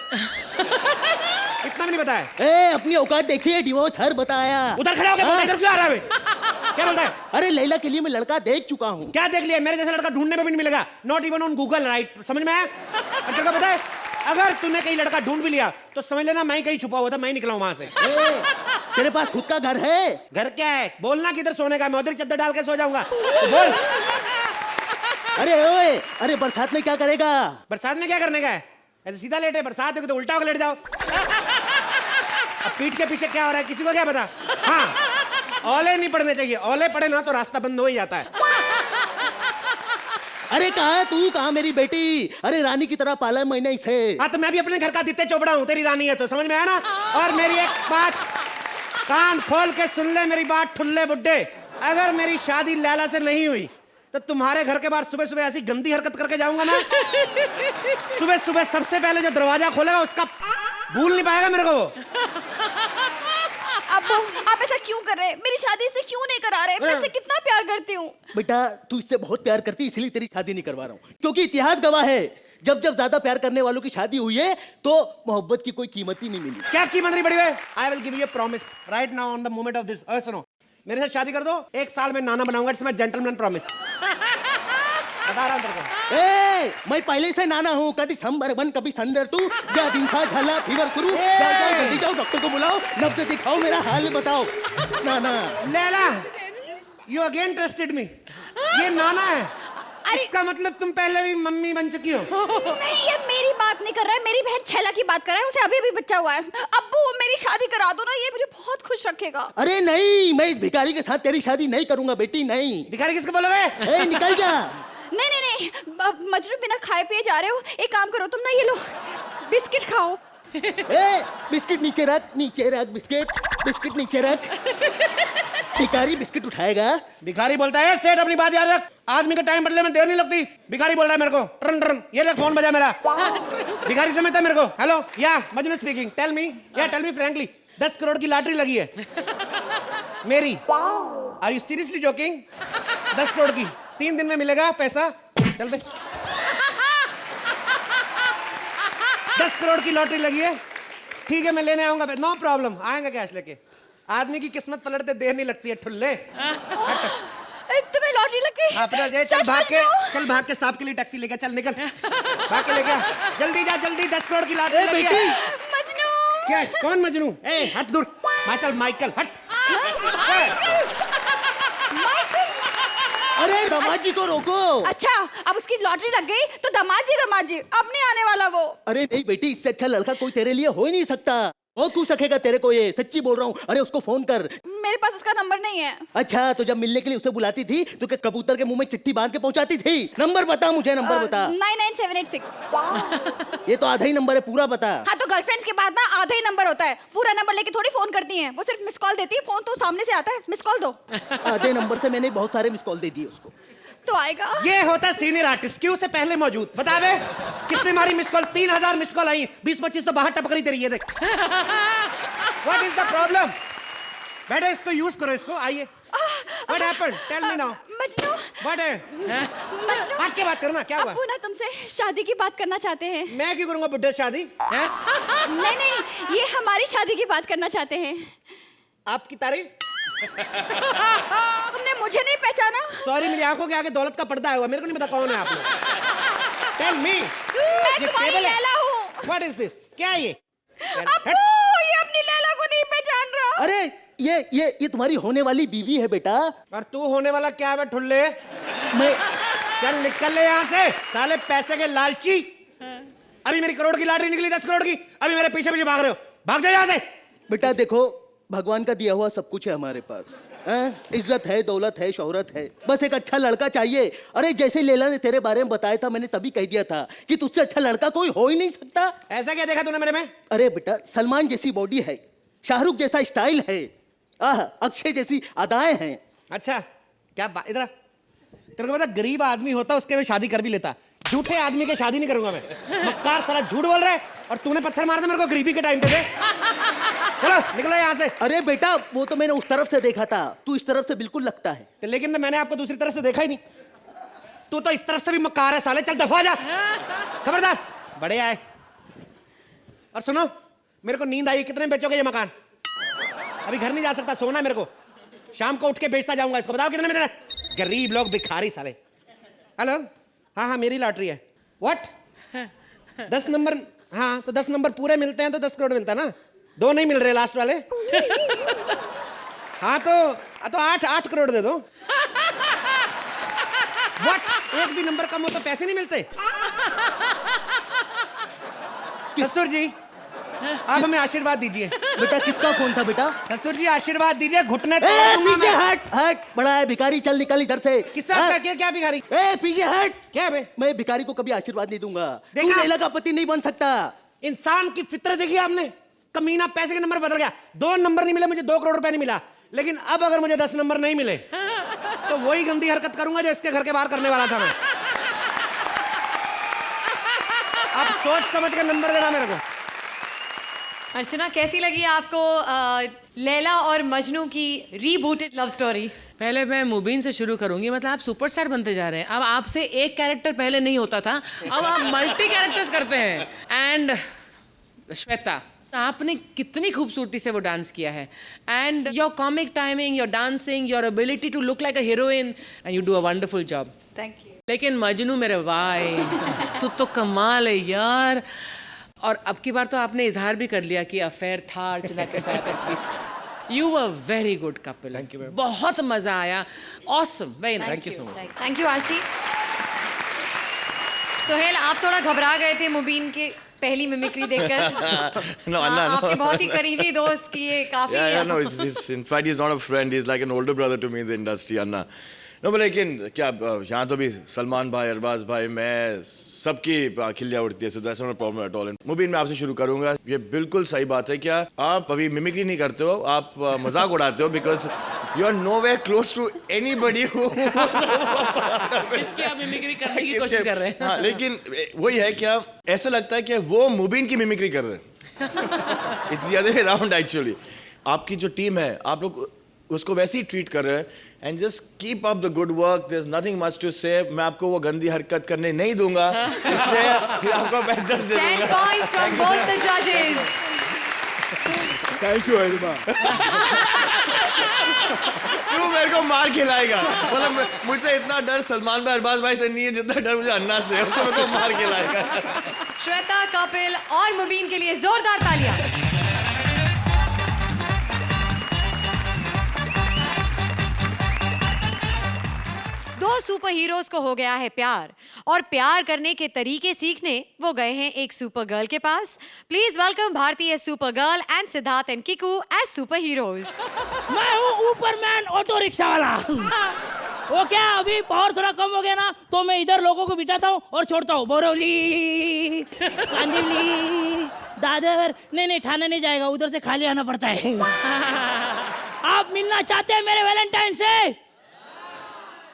इतना भी नहीं बताया? ए, अपनी औकात देखिए, डिवोर्स हर बताया। उधर खड़ा हो गया, इधर क्यों आ रहा है? क्या बोलता है? अरे लैला के लिए मैं लड़का देख चुका हूँ। क्या देख लिया? मेरे जैसा लड़का ढूंढने में भी नहीं मिलेगा। Not even on Google, right? समझ में आया? और तेरे को पता है, अगर तूने कहीं लड़का ढूंढ भी लिया तो समझ लेना मैं ही कहीं छुपा हुआ था, मैं ही निकला हूं वहां से। तेरे पास खुद का घर है? घर क्या है? बोलना किधर सोने का? मैं उधर चद्दर डाल के सो जाऊंगा। तो बोल। अरे ओए, अरे बरसात में क्या करेगा? बरसात में क्या करने का है? ऐसे सीधा लेटे, बरसात है तो उल्टा होकर लेट जाओ। अब पीठ के पीछे क्या हो रहा है किसी को क्या पता? हाँ, ओले नहीं पड़ने चाहिए। ओले पड़े ना तो रास्ता बंद हो ही जाता है। अरे कहा तू, कहा मेरी बेटी? अरे रानी की तरह पाला मैंने इसे। हाँ, तो मैं भी अपने घर का आदित्य चोपड़ा हूँ, तेरी रानी है तो। समझ में आया ना? और मेरी एक बात कान खोल के सुन ले, मेरी बात ठुल्ले बुड्ढे। अगर मेरी शादी लैला से नहीं हुई तो तुम्हारे घर के बाहर सुबह सुबह ऐसी गंदी हरकत करके जाऊंगा ना। सुबह सुबह सबसे पहले जो दरवाजा खोलेगा उसका भूल नहीं पाएगा मेरे को वो। अब्बू, आप ऐसा क्यों कर रहे हैं? मेरी शादी से क्यों नहीं करा रहे? मैं इससे कितना प्यार करती हूँ। बेटा, तू इससे बहुत प्यार करती, इसलिए तेरी शादी नहीं करवा रहा हूँ। क्योंकि इतिहास गवाह है, जब जब ज्यादा प्यार करने वालों की शादी हुई है तो मोहब्बत की कोई कीमत ही नहीं मिली। क्या कीमत नहीं पड़ी है? I will give you a promise right now on the moment of this. सुनो, मेरे साथ शादी कर दो, 1 साल में नाना बनाऊंगा। It's my gentleman promise. बता रहा हूं तेरे को। ए, मैं पहले से नाना हूँ। कभी संबर 1, कभी संडर 2, जा दिन था झाला फीवर शुरू। जाओ जल्दी जाओ, डॉक्टर को बुलाओ, नब्ज दिखाओ, मेरा हाल बताओ। नाना Laila, you again trusted me. ये नाना है, इसका मतलब तुम पहले भी मम्मी बन चुकी हो। नहीं, ये मेरी बात नहीं कर रहा है, मेरी बहन छैला की बात कर रहा है। उसे अभी अभी बच्चा हुआ है। अब्बू, मेरी शादी करा दो ना, ये मुझे बहुत खुश रखेगा। अरे नहीं, मैं इस भिखारी के साथ तेरी शादी नहीं करूंगा बेटी, नहीं। भिखारी किसको बोलोगे? ए, निकल जा। नहीं नहीं नहीं, मजनू बिना खाए पिए जा रहे हो। एक काम करो तुम ना, ये लो बिस्किट खाओ। ए, बिस्किट नीचे रख, नीचे रख बिस्किट, बिस्किट नीचे रख। भिखारी बिस्किट उठाएगा। भिखारी बोलता है, सेठ अपनी बात याद रख, आदमी का टाइम बदलने में देर नहीं लगती। भिखारी बोल रहा है मेरे को, टर्न टर्न, ये ले फोन बजा मेरा। भिखारी समझता है मेरे को। Hello, yeah Majnu speaking, tell me frankly, 10 crore की लॉटरी लगी है मेरी। Are you seriously joking? 10 crore की 3 दिन में मिलेगा पैसा। चल दे। 10 करोड़ की लॉटरी लगी है, ठीक है मैं लेने आऊंगा। नो प्रॉब्लम, आएंगे कैश लेके। आदमी की किस्मत पलटते देर नहीं लगती है ठुल्ले। तुम्हें लॉटरी लग गई? चल भाग के सांप के लिए टैक्सी लेके चल, निकल भाग के लेके जल्दी जा, जल्दी। 10 करोड़ की लॉटरी लगी है। मजनू। क्या? कौन मजनू? ए, हट दूर। माइकल, हट। अरे दामाद जी को रोको। अच्छा, अब उसकी लॉटरी लग गई तो दामाद जी अब नहीं आने वाला वो। अरे नहीं बेटी, इससे अच्छा लड़का कोई तेरे लिए हो ही नहीं सकता। बहुत खुश रखेगा तेरे को, ये सच्ची बोल रहा हूँ। अरे उसको फोन कर। मेरे पास उसका नंबर नहीं है। अच्छा, तो जब मिलने के लिए उसे बुलाती थी तो क्या कबूतर के मुंह में चिट्ठी बांध के पहुंचाती थी? नंबर बता मुझे, नंबर बता। 99786। ये तो आधा ही नंबर है, पूरा बता। हाँ, तो गर्लफ्रेंड्स के बाद ना आधा ही नंबर होता है। पूरा नंबर लेके थोड़ी फोन करती हैं, वो सिर्फ मिस कॉल देती है। फोन तो सामने से आता है, मिस कॉल दो। आधे नंबर से मैंने बहुत सारे मिस कॉल दे दिए उसको। तो आएगा। ये होता सीनियर आर्टिस्ट, क्यों से पहले मौजूद। बता बे, किसने मारी मिस कॉल? 3000 मिस कॉल आई, 20-25 तो बाहर टपक रही तेरी। ये देख। What is the problem? बैठो, इसको यूज करो, इसको। आइए। What happened? Tell me now. Majnu. What है? मजनू। हट के बात करना, क्या हुआ? अब्बू ना तुमसे शादी की बात करना चाहते हैं। मैं क्यों करूंगा बुड्ढे शादी? नहीं, ये हमारी शादी की बात करना चाहते हैं। आपकी तारीफ? तुमने मुझे नहीं पहचाना? सॉरी, मेरी आंखों के आगे दौलत का पर्दा हुआ, मेरे को नहीं पता कौन है आप लोग। Tell me. मैं तुम्हारी लैला हूँ। What is this? क्या है ये? अब्बू, ये अपनी लैला को नहीं पहचान रहा। अरे ये तुम्हारी होने वाली बीवी है बेटा। और तू होने वाला क्या है ठुल्ले? मैं चल निकल ले यहाँ से साले पैसे के लालची। अभी मेरी करोड़ की लॉटरी निकली, 10 करोड़ की, अभी मेरे पीछे पीछे भाग रहे हो, भाग जाओ यहाँ से। बेटा देखो, भगवान का दिया हुआ सब कुछ है हमारे पास, इज्जत है, दौलत है, शोहरत है, बस एक अच्छा लड़का चाहिए। अरे जैसे लैला ने तेरे बारे में बताया था, मैंने तभी कह दिया था कि तुझसे अच्छा लड़का कोई हो ही नहीं सकता। ऐसा क्या देखा तूने मेरे में? अरे बेटा, सलमान जैसी बॉडी है, शाहरुख जैसा स्टाइल है, अक्षय जैसी अदाएं हैं। अच्छा क्या इधर तेरे को पता, गरीब आदमी होता उसके में शादी कर भी लेता, झूठे आदमी के शादी नहीं करूंगा मैं। मक्कार साला झूठ बोल रहा है, और तूने पत्थर मार दिया मेरे को गरीबी के टाइम पे। चलो निकलो यहाँ से। अरे बेटा, वो तो मैंने उस तरफ से देखा था, तू इस तरफ से बिल्कुल लगता है। तो लेकिन मैंने आपको दूसरी तरफ से देखा ही नहीं, तू तो इस तरफ से भी मक्कार है साले। चल दफा जा, खबरदार। बड़े आए। और सुनो, मेरे को नींद आई, कितने बेचोगे ये मकान? अभी घर नहीं जा सकता, सोना है मेरे को, शाम को उठ के बेचता जाऊंगा इसको। बताओ कितने में देना? गरीब लोग, भिखारी साले। हेलो, हाँ हाँ मेरी लॉटरी है। व्हाट? 10 नंबर? हाँ तो 10 नंबर पूरे मिलते हैं तो 10 करोड़ मिलता है ना, 2 नहीं मिल रहे लास्ट वाले। हाँ तो 8 करोड़ दे दो। व्हाट? एक भी नंबर कम हो तो पैसे नहीं मिलते? ससुर जी आप हमें आशीर्वाद दीजिए। बेटा किसका फोन था बेटा? ससुर जी आशीर्वाद दीजिए, घुटने पीछे हट हट, बड़ा है भिखारी, चल निकल इधर से। किसका क्या भिखारी? पीछे हट। क्या बे? मैं भिखारी को कभी आशीर्वाद नहीं दूंगा। तू देखा? लैला का पति नहीं बन सकता। इंसान की फितरत देखी आपने? कमीना पैसे के नंबर बदल गया। 2 नंबर नहीं मिले मुझे, 2 करोड़ रुपए नहीं मिला, लेकिन अब अगर मुझे 10 नंबर नहीं मिले तो वही गंदी हरकत करूंगा जो इसके घर के बाहर करने वाला था मैं। अब सोच समझ के नंबर देना मेरे को। अर्चना, कैसी लगी आपको लैला और मजनू की रीबूटेड लव स्टोरी? पहले मैं मुबीन से शुरू करूंगी। मतलब आप सुपरस्टार बनते जा रहे हैं, अब आपसे एक कैरेक्टर पहले नहीं होता था, अब आप मल्टी कैरेक्टर्स करते हैं। एंड श्वेता, आपने कितनी खूबसूरती से वो डांस किया है, and your comic timing, your dancing, your ability to look like a heroine, and you do a wonderful job. Thank you. लेकिन मजनू मेरे भाई, तू तो कमाल है यार। और अब की बार तो आपने इजहार भी कर लिया कि अफेयर था अर्चना के साथ at least. You were very good couple. Thank you. बहुत मजा आया। Awesome, very nice. Thank you so much. Thank you Archie. Sohail, आप थोड़ा घबरा गए थे मुबीन के पहली मिमिक्री देखकर। No, Anna, no. आपके बहुत ही करीबी दोस्त की ये काफी। Yeah, no, in fact, he's not a friend. He's like an older brother to me in the industry, Anna. No, but लेकिन क्या यहाँ तो भी सलमान भाई, अरबाज भाई, मैं सबकी खिल्लियाँ उड़ती है, so that's not a problem at all. मुबीन, मैं आपसे शुरू करूँगा। ये बिल्कुल सही बात है, क्या आप अभी मिमिक्री नहीं करते हो, आप मजाक उड़ाते हो, because you are nowhere close to anybody who जिसकी आप मिमिक्री करने की कोशिश कर रहे हैं। हाँ, लेकिन वही है, क्या ऐसा लगता है कि वो मुबीन की मिमिक्री कर रहे हैं। It's the other way around actually. आपकी जो टीम है, आप लोग उसको वैसे ही ट्रीट कर रहे हैं, and just keep up the good work. There is nothing much to say. मैं आपको वो गंदी हरकत करने नहीं दूंगा, इसलिए आपको मैं 10 दे 10 दूंगा। points from both the judges. Thank you ARIMA. तू मेरे को मार खिलाएगा, मतलब मुझसे इतना डर सलमान भाई, अरबाज भाई से नहीं है जितना डर मुझे अन्ना से है। तो मेरे को मार खिलाएगा। श्वेता, कपिल और मुबीन के लिए जोरदार तालियां। दो सुपर हीरोज को हो गया है प्यार, और प्यार करने के तरीके सीखने वो गए हैं एक सुपर गर्ल के पास। Please welcome Bharatiya super girl and Siddharth and Kiku as super heroes. मैं हूँ ऊपरमैन ऑटो रिक्शा वाला। वो क्या, अभी पावर थोड़ा कम हो गया ना, तो मैं इधर लोगों को बिठाता हूँ और छोड़ता हूँ। बोरौली, कांदिवली, दादर। नहीं ठाणे नहीं जाएगा, उधर से खाली आना पड़ता है। आप मिलना चाहते हैं मेरे वैलेंटाइन से?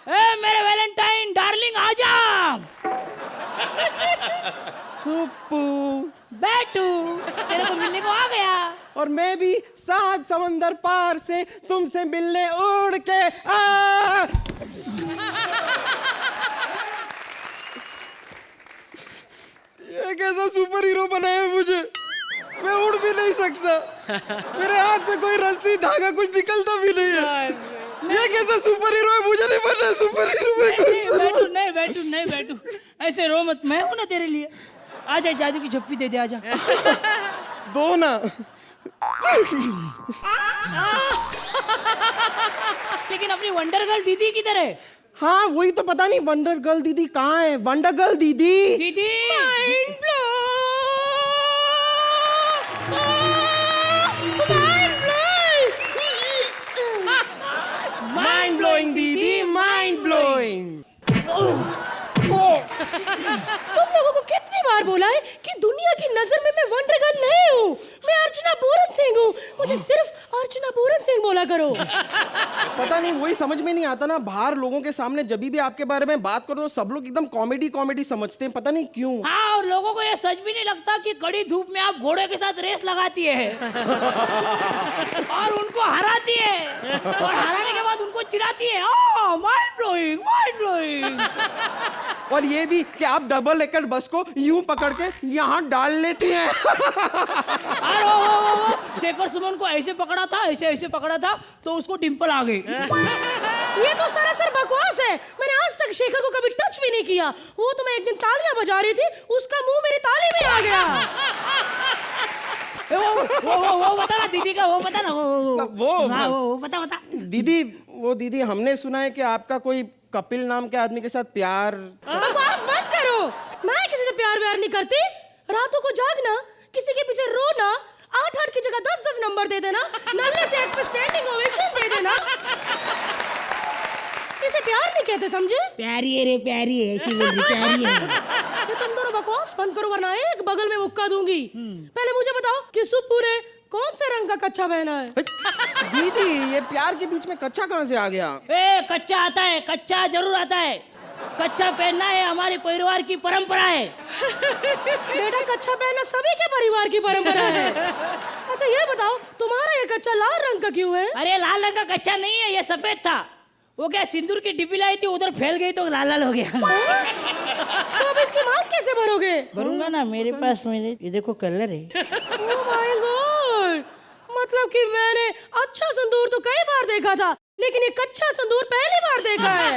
मेरे वैलेंटाइन डार्लिंग आजा। सुप्पू, बैठू, तेरे को मिलने को आ गया। और मैं भी 7 समंदर पार से तुमसे मिलने उड़ के आ। ये कैसा सुपर हीरो बनाया है मुझे? मैं उड़ भी नहीं सकता, मेरे हाथ से कोई रस्सी धागा कुछ निकलता भी नहीं है। ये कैसा सुपर हीरो है? मुझे नहीं बनना सुपर हीरो। नहीं बैठू, ऐसे रो मत, मैं हूं ना तेरे लिए। आजा, जादू की झप्पी दे दे, आजा। दो ना, लेकिन अपनी वंडर गर्ल दीदी किधर है? हाँ वही तो पता नहीं वंडर गर्ल दीदी कहाँ है। वंडर गर्ल दीदी दीदी माइंड ब्लोइंग दीदी, माइंड ब्लोइंग। तुम लोगों को कितनी बार बोला है कि दुनिया की नजर में मैं वंडर गर्ल नहीं हूँ, मैं अर्चना पूरन सिंह हूँ। मुझे सिर्फ अर्चना पूरन सिंह बोला करो। पता नहीं वही समझ में नहीं आता ना, बाहर लोगों के सामने जब भी आपके बारे में बात करो तो सब लोग एकदम कॉमेडी कॉमेडी समझते हैं, पता नहीं क्यों। हाँ, और लोगों को ये सच भी नहीं लगता कि कड़ी धूप में आप घोड़े के साथ रेस लगाती है और उनको हराती है और हराने के बाद उनको चिढ़ाती है। Mind blowing, mind blowing. और ये भी कि आप डबल डेकर बस को यूं पकड़ के यहाँ डाल लेती हैं। और वो शेखर सुमन को ऐसे पकड़ा था, ऐसे ऐसे पकड़ा था तो उसको डिंपल आ गई। ये तो सरासर बकवास है। मैंने आज तक शेखर को कभी टच भी नहीं किया। वो तो मैं एक दिन तालियां बजा रही थी, उसका मुंह मेरी ताली में आ गया। वो बता ना दीदी का, वो बता ना, वो बता। दीदी वो दीदी हमने सुना है कि आपका कोई कपिल नाम के आदमी के साथ प्यार। बकवास बंद करो। मैं किसी से प्यार व्यार नहीं करती। रातों को जागना, किसी के पीछे रोना, 8-8 की जगह 10-10 नंबर दे देना, नल्ले से एक पे स्टैंडिंग ओवेशन दे देना, इसे प्यार नहीं कहते, समझे? प्यारी है रे, प्यारी है कि बोल रही, प्यारी है। ये तुम दोनों बकवास बंद करो वरना एक बगल में मुक्का दूंगी। पहले मुझे बताओ कि सुप्पू ने कौन से रंग का कच्चा पहना है? दीदी ये प्यार के बीच में कच्चा कहाँ से आ गया? कच्चा आता है, कच्चा जरूर आता है। कच्चा पहनना है हमारे परिवार की परंपरा है। बेटा कच्चा पहनना सभी के परिवार की परंपरा है। अच्छा ये बताओ तुम्हारा ये कच्चा लाल रंग का क्यों है? अरे लाल रंग का कच्चा नहीं है, ये सफेद था। वो क्या सिंदूर की डिब्बी लाई थी, उधर फैल गई तो लाल लाल हो गया। तो अब इसकी मांग कैसे भरोगे? भरूंगा ना, मेरे पास मेरे ये देखो कलर है। Oh my God! मतलब कि मैंने अच्छा संदूर तो कई बार देखा था, लेकिन ये कच्चा संदूर पहली बार देखा है।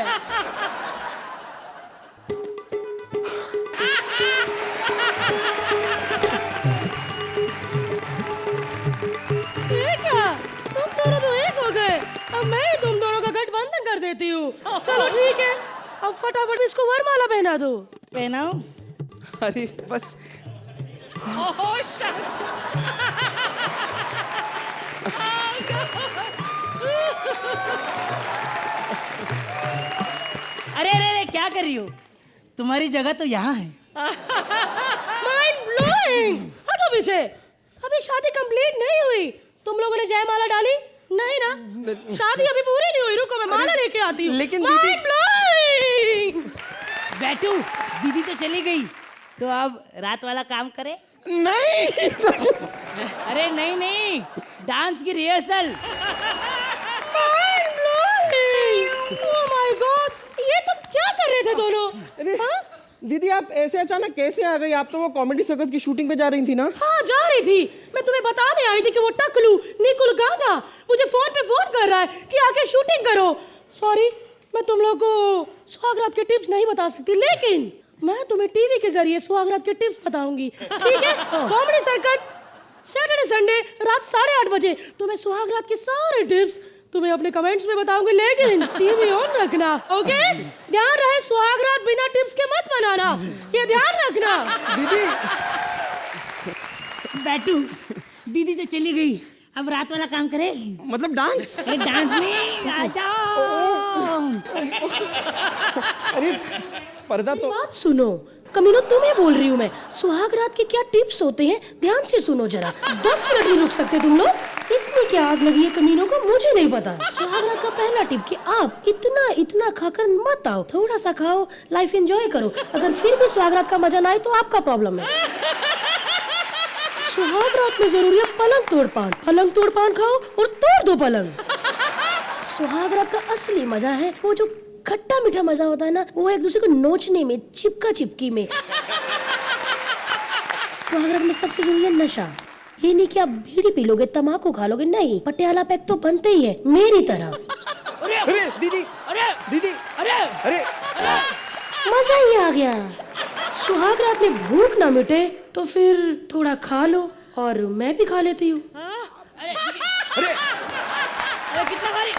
ये क्या? तुम दोनों तो एक हो गए। अब मैं ही तुम दोनों का गठबंधन कर देती हूँ। चलो ठीक है, अब फटाफट इसको वरमाला पहना दो। पहनाओ। अरे बस अरे अरे अरे क्या कर रही हो? तुम्हारी जगह तो यहाँ है। Mind blowing. हटो पीछे। अभी शादी कंप्लीट नहीं हुई। तुम लोगों ने जयमाला डाली? नहीं ना? शादी अभी पूरी नहीं हुई। रुको मैं माला लेके आती हूँ। लेकिन माइंड ब्लोइंग। बैठू, दीदी तो चली गई, तो अब रात वाला काम करे? नहीं। अरे नहीं नहीं, डांस की rehearsal. Mind blowing. Oh my God, ये तुम क्या कर रहे थे दोनों? हाँ? दीदी आप ऐसे अचानक कैसे आ गई? आप तो वो कॉमेडी सर्कस की शूटिंग पे जा रही थी ना? हाँ जा रही थी। मैं तुम्हें बताने आई थी कि वो टकलू निकुल गाना मुझे फोन पे फोन कर रहा है कि आके शूटिंग करो। सॉरी, मैं तुम लोगों को सुहागरात के टिप्स नहीं बता सकती, लेकिन मैं तुम्हें टीवी के जरिए सुहागरात के टिप्स बताऊंगी। ठीक है? कॉमेडी सर्कस सैटरडे संडे रात 8:30 बजे तुम्हें सुहागरात के सारे टिप्स तुम्हें अपने कमेंट्स में बताऊंगी, लेकिन टीवी ऑन रखना। ओके? ध्यान रहे, सुहागरात बिना टिप्स के मत बनाना, ये ध्यान रखना। दीदी बैठू, दीदी तो चली गई, अब रात वाला काम करे। मतलब डांस? अरे डांस नहीं, आ जाओ। अरे पर्दा तो बात सुनो कमीनो, तुम्हें बोल रही हूँ मैं। सुहाग रात के क्या टिप्स होते हैं ध्यान से सुनो जरा। 10 मिनट नहीं रुक सकते तुम लोग? इतनी क्या आग लगी है कमीनों को, मुझे नहीं पता। सुहाग रात का पहला टिप कि आप इतना खाकर मत आओ, थोड़ा सा खाओ, लाइफ एंजॉय करो। अगर फिर भी सुहाग रात का मजा ना आए तो आपका प्रॉब्लम है। सुहाग रात में जरूरी है पलंग तोड़ पान। पलंग तोड़ पान खाओ और तोड़ दो पलंग। सुहाग रात का असली मजा है वो जो खट्टा मीठा मजा होता है ना, वो एक दूसरे को नोचने में, चिपका चिपकी में। सुहाग रात में सबसे जरूरी है नशा। ये नहीं कि आप बीड़ी पी लोगे, तम्बाकू खा लोगे, नहीं, पटियाला पैक तो बनते ही है मेरी तरह। अरे दीदी, अरे दीदी, अरे अरे मजा ही आ गया। सुहाग रात में भूख ना मिटे तो फिर थोड़ा खा लो और मैं भी खा लेती हूँ। अरे कितना खा रही?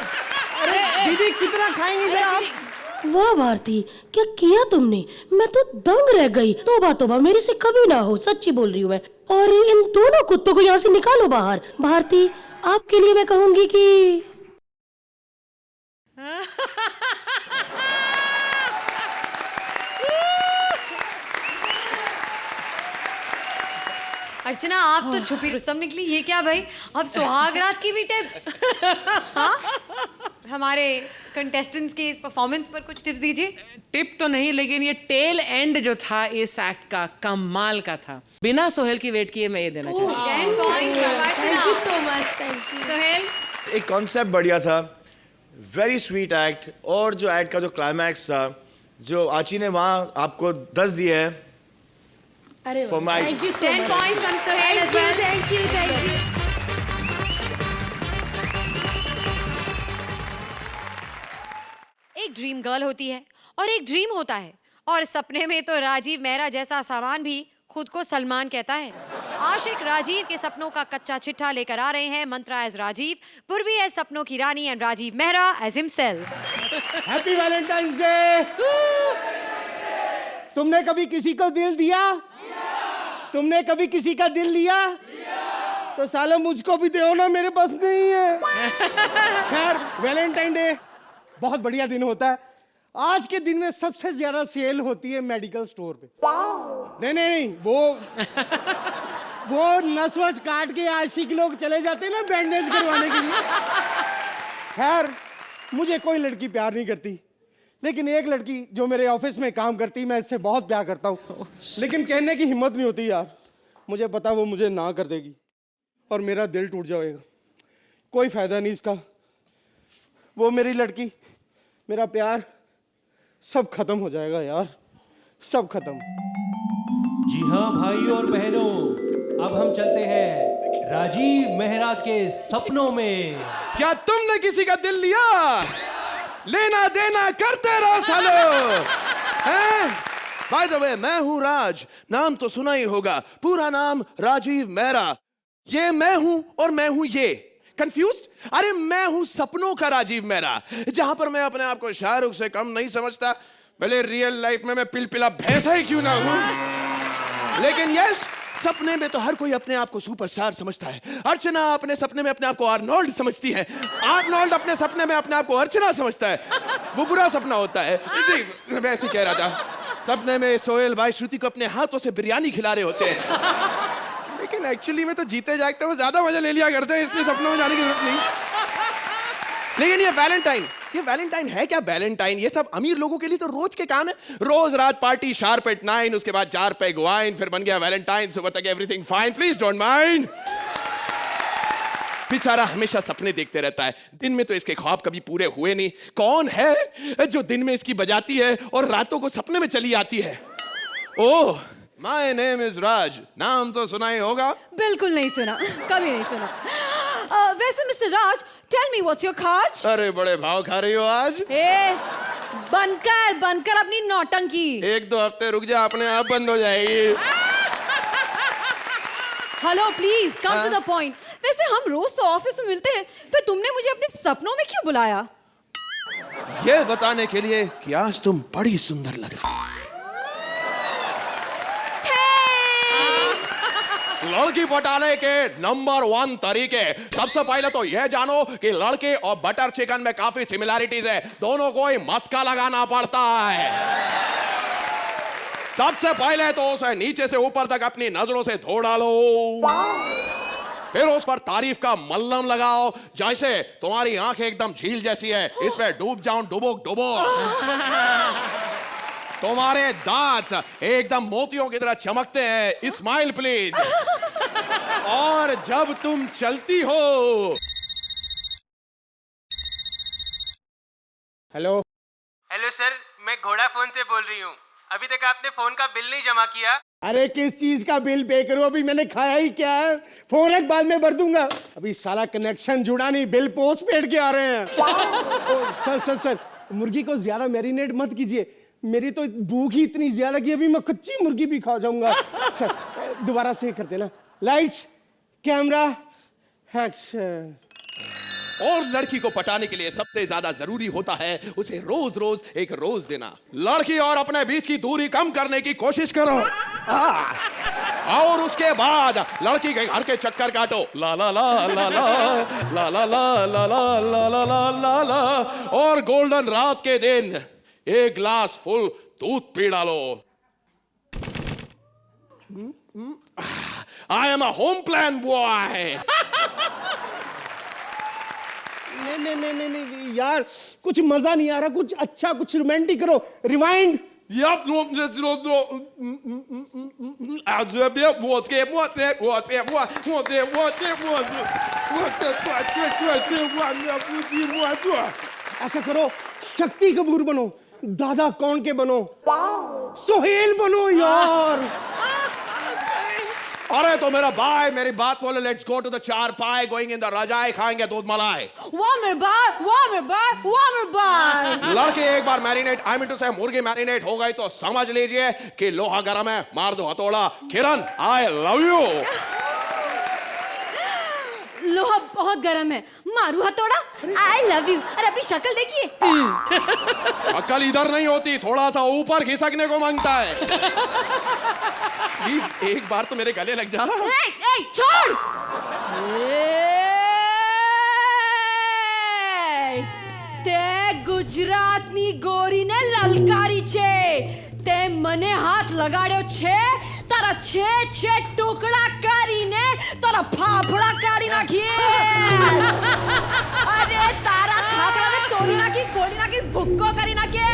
अरे दीदी कितना खाएंगी जरा आप? वाह भारती, क्या किया तुमने? मैं तो दंग रह गई। तोबा तोबा, मेरे से कभी ना हो, सच्ची बोल रही हूँ मैं। और इन दोनों कुत्तों को यहाँ से निकालो बाहर। भारती, आपके लिए मैं कहूंगी कि अर्चना, आप तो छुपी रुस्तम निकली। ये क्या भाई, अब सुहाग रात की भी टिप्स? हाँ, हमारे कंटेस्टेंट्स के इस परफॉर्मेंस पर कुछ टिप्स दीजिए। टिप तो नहीं, लेकिन ये टेल एंड जो था इस एक्ट का कमाल का था। बिना सोहेल की वेट किए मैं ये देना चाहती हूँ। 10 point from Archana. Thank you so much. Thank you Sohail, एक कॉन्सेप्ट बढ़िया था, वेरी स्वीट एक्ट, और जो एक्ट का जो क्लाइमैक्स था, जो आची ने वहाँ आपको 10 दिए हैं अरे for my thank you 10 points from Sohail as well. Thank you. एक ड्रीम गर्ल होती है और एक ड्रीम होता है, और सपने में तो राजीव मेहरा जैसा सामान भी खुद को सलमान कहता है। आशिक राजीव के सपनों का कच्चा चिट्ठा लेकर आ रहे हैं मंत्रा एज राजीव, पूर्वी एज सपनों की रानी and Rajeev Mehra as himself. Happy Valentine's day. तुमने कभी किसी को दिल दिया? तुमने कभी किसी का दिल लिया? तो साला मुझको भी दो ना, मेरे पास नहीं है। खैर, वैलेंटाइन डे बहुत बढ़िया दिन होता है। आज के दिन में सबसे ज्यादा सेल होती है मेडिकल स्टोर पे। नहीं, वो नस वस काट के आशिक लोग चले जाते हैं ना बैंडेज करवाने के लिए। खैर, मुझे कोई लड़की प्यार नहीं करती, लेकिन एक लड़की जो मेरे ऑफिस में काम करती, मैं इससे बहुत प्यार करता हूँ, लेकिन कहने की हिम्मत नहीं होती यार। मुझे पता वो मुझे ना कर देगी और मेरा दिल टूट जाएगा। कोई फायदा नहीं इसका। वो मेरी लड़की, मेरा प्यार, सब खत्म हो जाएगा यार, सब खत्म। जी हाँ भाई और बहनों, अब हम चलते हैं राजीव मेहरा के सपनों में। क्या तुमने किसी का दिल लिया? लेना देना करते रहो सालो। हैं? बाय द वे, मैं हूं राज, नाम तो सुना ही होगा, पूरा नाम राजीव मेहरा। ये मैं हूं और मैं हूं ये। कंफ्यूज्ड? अरे मैं हूं सपनों का राजीव मेहरा। जहां पर मैं अपने आप को शाहरुख से कम नहीं समझता, भले रियल लाइफ में मैं पिलपिला भैंसा ही क्यों ना हूं, लेकिन यस, सपने में तो हर कोई अपने आप को सुपरस्टार समझता है। अर्चना अपने सपने में अपने आप को आर्नोल्ड समझती है, आर्नोल्ड अपने सपने में अपने आप को अर्चना समझता है। वो बुरा सपना होता है। मैं ऐसे कह रहा था, सपने में सोहेल भाई श्रुति को अपने हाथों से बिरयानी खिला रहे होते हैं, लेकिन एक्चुअली में तो जीते जागते वो ज्यादा मजा ले लिया करते हैं, इसलिए सपनों में जाने की जरूरत नहीं। लेकिन ये वैलेंटाइन है क्या? वैलेंटाइन ये सब अमीर लोगों के लिए तो रोज के काम है। रोज रात पार्टी, शार्प एट 9, उसके बाद 4 पैग वाइन, फिर बन गया वैलेंटाइन, सुबह तक everything fine, please don't mind. बेचारा हमेशा सपने देखते रहता है, दिन में तो इसके ख्वाब कभी पूरे हुए नहीं। कौन है जो दिन में इसकी बजाती है और रातों को सपने में चली आती है? ओह, माय नेम इज राज। नाम तो सुना ही होगा। बिल्कुल नहीं सुना, कभी नहीं सुना। वैसे mister Raj, tell me what's your खाज? अरे बड़े भाव खा रही हो आज। बनकर अपनी नौटंकी। 1-2 हफ्ते रुक जा, अपने आप बंद हो जाएगी। Hello, please come to the point. वैसे हम रोज तो ऑफिस में मिलते हैं, फिर तुमने मुझे अपने सपनों में क्यों बुलाया? ये बताने के लिए कि आज तुम बड़ी सुंदर लग रही हो। लड़की पटाने के नंबर 1 तरीके, सबसे पहले तो यह जानो कि लड़के और बटर चिकन में काफी सिमिलैरिटीज है, दोनों को ही मस्का लगाना पड़ता है। सबसे पहले तो उसे नीचे से ऊपर तक अपनी नजरों से धो डालो, फिर उस पर तारीफ का मल्लम लगाओ, जैसे तुम्हारी आंखें एकदम झील जैसी है, इसमें डूब जाऊं डुबोक डुबोक। तुम्हारे दांत एकदम मोतियों की तरह चमकते हैं, स्माइल प्लीज। और जब तुम चलती हो, हेलो सर, मैं घोड़ा फोन से बोल रही हूँ। अभी तक आपने फोन का बिल नहीं जमा किया। अरे किस चीज का बिल पे करूं? अभी मैंने खाया ही क्या है? फोन एक बाद में भर दूंगा। अभी साला कनेक्शन जुड़ा नहीं, बिल पोस्ट पेड के आ रहे हैं। सर, मुर्गी को ज्यादा मैरिनेट मत कीजिए, मेरी तो भूख ही इतनी ज्यादा कि अभी मैं कच्ची मुर्गी भी खा जाऊंगा। सर दोबारा से करते ना। Lights, camera action. और लड़की को पटाने के लिए सबसे ज्यादा जरूरी होता है उसे रोज रोज एक रोज देना। लड़की और अपने बीच की दूरी कम करने की कोशिश करो। और उसके बाद लड़की के घर के चक्कर काटो। ला ला ला ला ला ला ला ला ला ला ला ला ला ला ला। और गोल्डन रात के दिन एक ग्लास फुल दूध पी डालो। I am a home plan boy. नहीं यार, कुछ मजा नहीं आ रहा, कुछ अच्छा, कुछ रोमांटिक करो। रिवाइंड। ऐसा करो, शक्ति कपूर बनो, दादा कौन के बनो, सोहेल बनो यार। अरे तो मेरा भाई मेरी बात बोले। लेट्स गो टू द चार पाए, गोइंग इन द रजाई, खाएंगे दूध मलाई। लड़के एक बार मैरिनेट, आई मीन टू से मुर्गी मैरिनेट हो गई तो समझ लीजिए कि लोहा गरम है, मार दो हथौड़ा। किरण आई लव यू। लोहा बहुत गर्म है, मारू हथौड़ा। आई लव यू। अरे अपनी शक्ल देखिए। शक्ल इधर नहीं होती, थोड़ा सा ऊपर खिसकने को मांगता है। प्लीज एक बार तो मेरे गले लग जा। छोड़। તે ગુજરાતની ગોરીને લલકારી છે, તે મને હાથ લગાડ્યો છે, તારા છે ટુકડા કરીને તારા ફાફડા કાઢી નાખીએ। અરે તારા ખાખરાને તોડી નાખી ભૂક્કો કરી નાખીએ।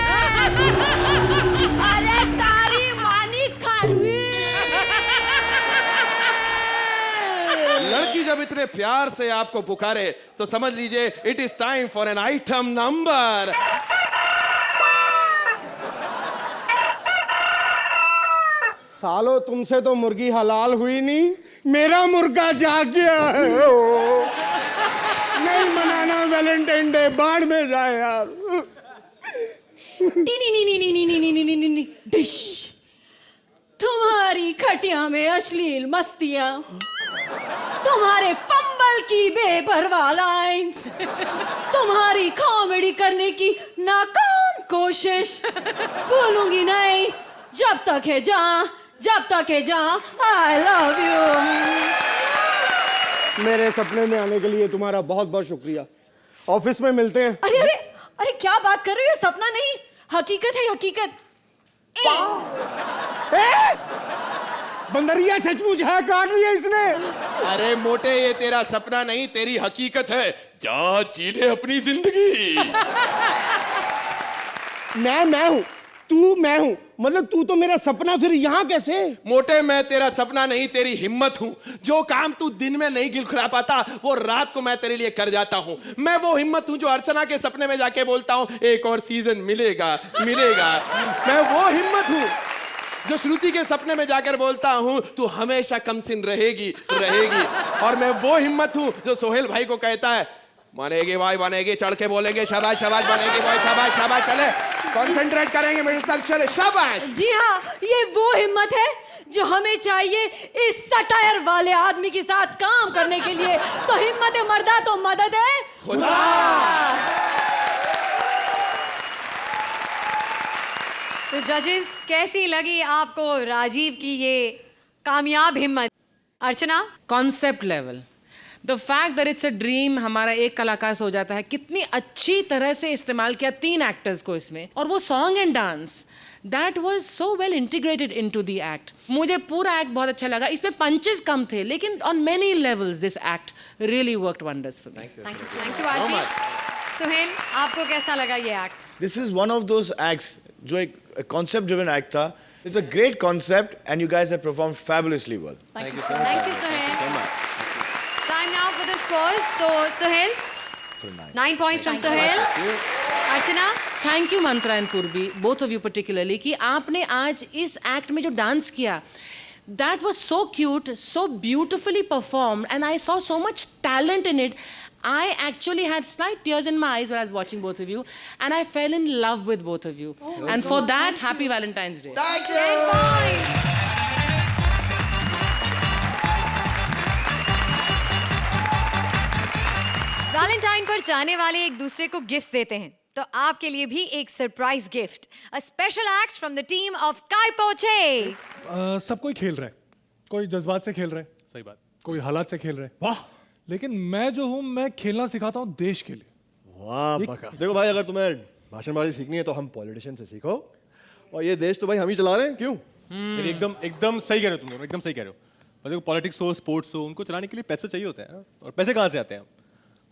અરે તારી માની ખાડવી। लड़की जब इतने प्यार से आपको पुकारे तो समझ लीजिए it is time for an item number. सालो तुमसे तो मुर्गी हलाल हुई नहीं, मेरा मुर्गा जाग गया है। नहीं मनाना वैलेंटाइन डे, बाढ़ में जाए यार। डिश तुम्हारी खटिया में अश्लील मस्तियां, तुम्हारे पंबल की बेपरवाह लाइंस, तुम्हारी कॉमेडी करने की नाकाम कोशिश भूलूंगी नहीं जब तक है जहाँ। आई लव यू। मेरे सपने में आने के लिए तुम्हारा बहुत बहुत शुक्रिया। ऑफिस में मिलते हैं। अरे अरे अरे क्या बात कर रहे हो? सपना नहीं, हकीकत है, हकीकत। बंदरिया सचमुच है, काट लिया इसने। अरे मोटे, ये तेरा सपना नहीं तेरी हकीकत है। जा जी ले अपनी जिंदगी। मैं हूँ, तू मैं हूँ, मतलब तू तो मेरा सपना, फिर यहाँ कैसे? मोटे, मैं तेरा सपना नहीं तेरी हिम्मत हूँ। जो काम तू दिन में नहीं गिलखिला पाता वो रात को मैं तेरे लिए कर जाता हूँ। मैं वो हिम्मत हूँ जो अर्चना के सपने में जाके बोलता हूँ एक और सीजन मिलेगा। मैं वो हिम्मत हूँ जो श्रुति के सपने में जाकर बोलता हूँ तू हमेशा कमसिन रहेगी। और मैं वो हिम्मत हूँ जो सोहेल भाई को कहता है बनेगी भाई बनेगी, चढ़ के बोलेंगे शाबाश बनेगी भाई, शाबाश। चले कंसंट्रेट करेंगे, मिडिल तक चले, शाबाश। जी हाँ, ये वो हिम्मत है जो हमें चाहिए इस सटायर वाले आदमी के साथ काम करने के लिए। तो हिम्मत है मर्दा तो मदद है खुदा। तो जजेस, कैसी लगी आपको राजीव की ये कामयाब हिम्मत? Archana? Concept level, the fact that it's a dream, हमारा एक कलाकार से हो जाता है, कितनी अच्छी तरह से इस्तेमाल किया 3 एक्टर्स को इसमें, और वो song and dance, that was so well integrated into the act. मुझे पूरा एक्ट बहुत अच्छा लगा। इसमें पंचेस कम थे लेकिन on many levels this act really worked wonders for me. Thank you आजी। सोहेल, आपको कैसा लगा ये act? This is one of those acts जो एक concept driven act था. It's a great concept and you guys have performed fabulously well. Thank you so much. Time now for the scores. So Sohail, 9 points from Sohail. Archana? Thank you Mantra and पूर्वी, both of you particularly, कि आपने आज इस act में जो dance किया, that was so cute, so beautifully performed, and I saw so much talent in it. I actually had slight tears in my eyes when I was watching both of you, and I fell in love with both of you. And for that, happy Valentine's Day. Thank you. 10 points. Valentine पर चाहने वाले एक दूसरे को gift देते हैं, तो आपके लिए भी एक surprise gift, a special act from the team of काय पोचे। सब कोई खेल रहा है, कोई जज्बात से खेल रहा है, सही बात। कोई हालात से खेल रहा है। वाह, लेकिन मैं जो हूँ, मैं खेलना सिखाता हूँ देश के लिए। वाह बका। देखो भाई, अगर तुम्हें भाषणबाजी सीखनी है तो हम पॉलिटिशियन से सीखो, और ये देश तो भाई हम ही चला रहे हैं, क्यों? एकदम एकदम सही कह रहे हो तुम लोग, एकदम सही कह रहे हो। और देखो, पॉलिटिक्स हो, स्पोर्ट्स हो, उनको चलाने के लिए पैसे चाहिए होते हैं, और पैसे कहाँ से आते हैं?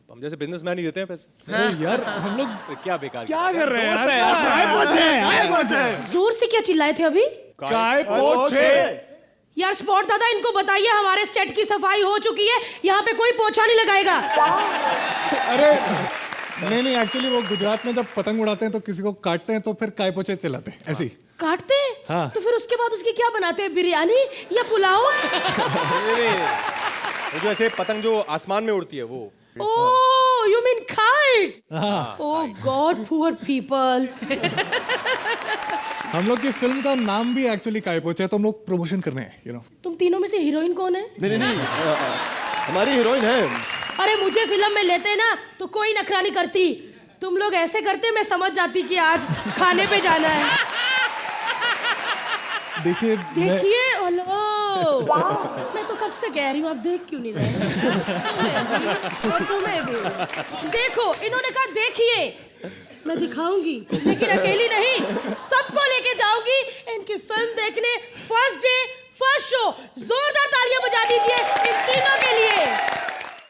हम जैसे बिजनेसमैन ही देते हैं पैसे। यार हम लोग क्या बेकार क्या कर रहे हैं यार? जोर से क्या चिल्लाए थे अभी? काय पोछे। यार स्पॉट दादा, इनको बताइए हमारे सेट की सफाई हो चुकी है, यहाँ पे कोई पोछा नहीं लगाएगा। अरे नहीं, एक्चुअली वो गुजरात में जब पतंग उड़ाते हैं तो किसी को काटते हैं तो फिर काय पोछे चिल्लाते हैं, ऐसे ही। काटते हैं? हाँ। तो फिर उसके बाद उसकी क्या बनाते हैं, बिरयानी या पुलाव? वो जो ऐसे पतंग जो आसमान में उड़ती है वो। Oh, you mean kite? हाँ। Oh God, poor people. हम लोग की फिल्म का नाम भी एक्चुअली काय पोछे है, तो हम लोग प्रमोशन कर रहे हैं, यू नो। तुम तीनों में से हीरोइन कौन है? नहीं, हमारी हीरोइन है। अरे मुझे फिल्म में लेते ना तो कोई नखरा नहीं करती, तुम लोग ऐसे करते मैं समझ जाती कि आज खाने पे जाना है। देखिए मैं तो कब से कह रही हूँ, आप देख क्यों नहीं रहे? और तुम्हें भी देखो, इन्होंने कहा देखिए, मैं दिखाऊंगी, लेकिन अकेली नहीं, सबको लेके जाऊंगी इनकी फिल्म देखने। फर्स्ट डे फर्स्ट शो, जोरदार तालियां बजा दीजिए इन तीनों के लिए।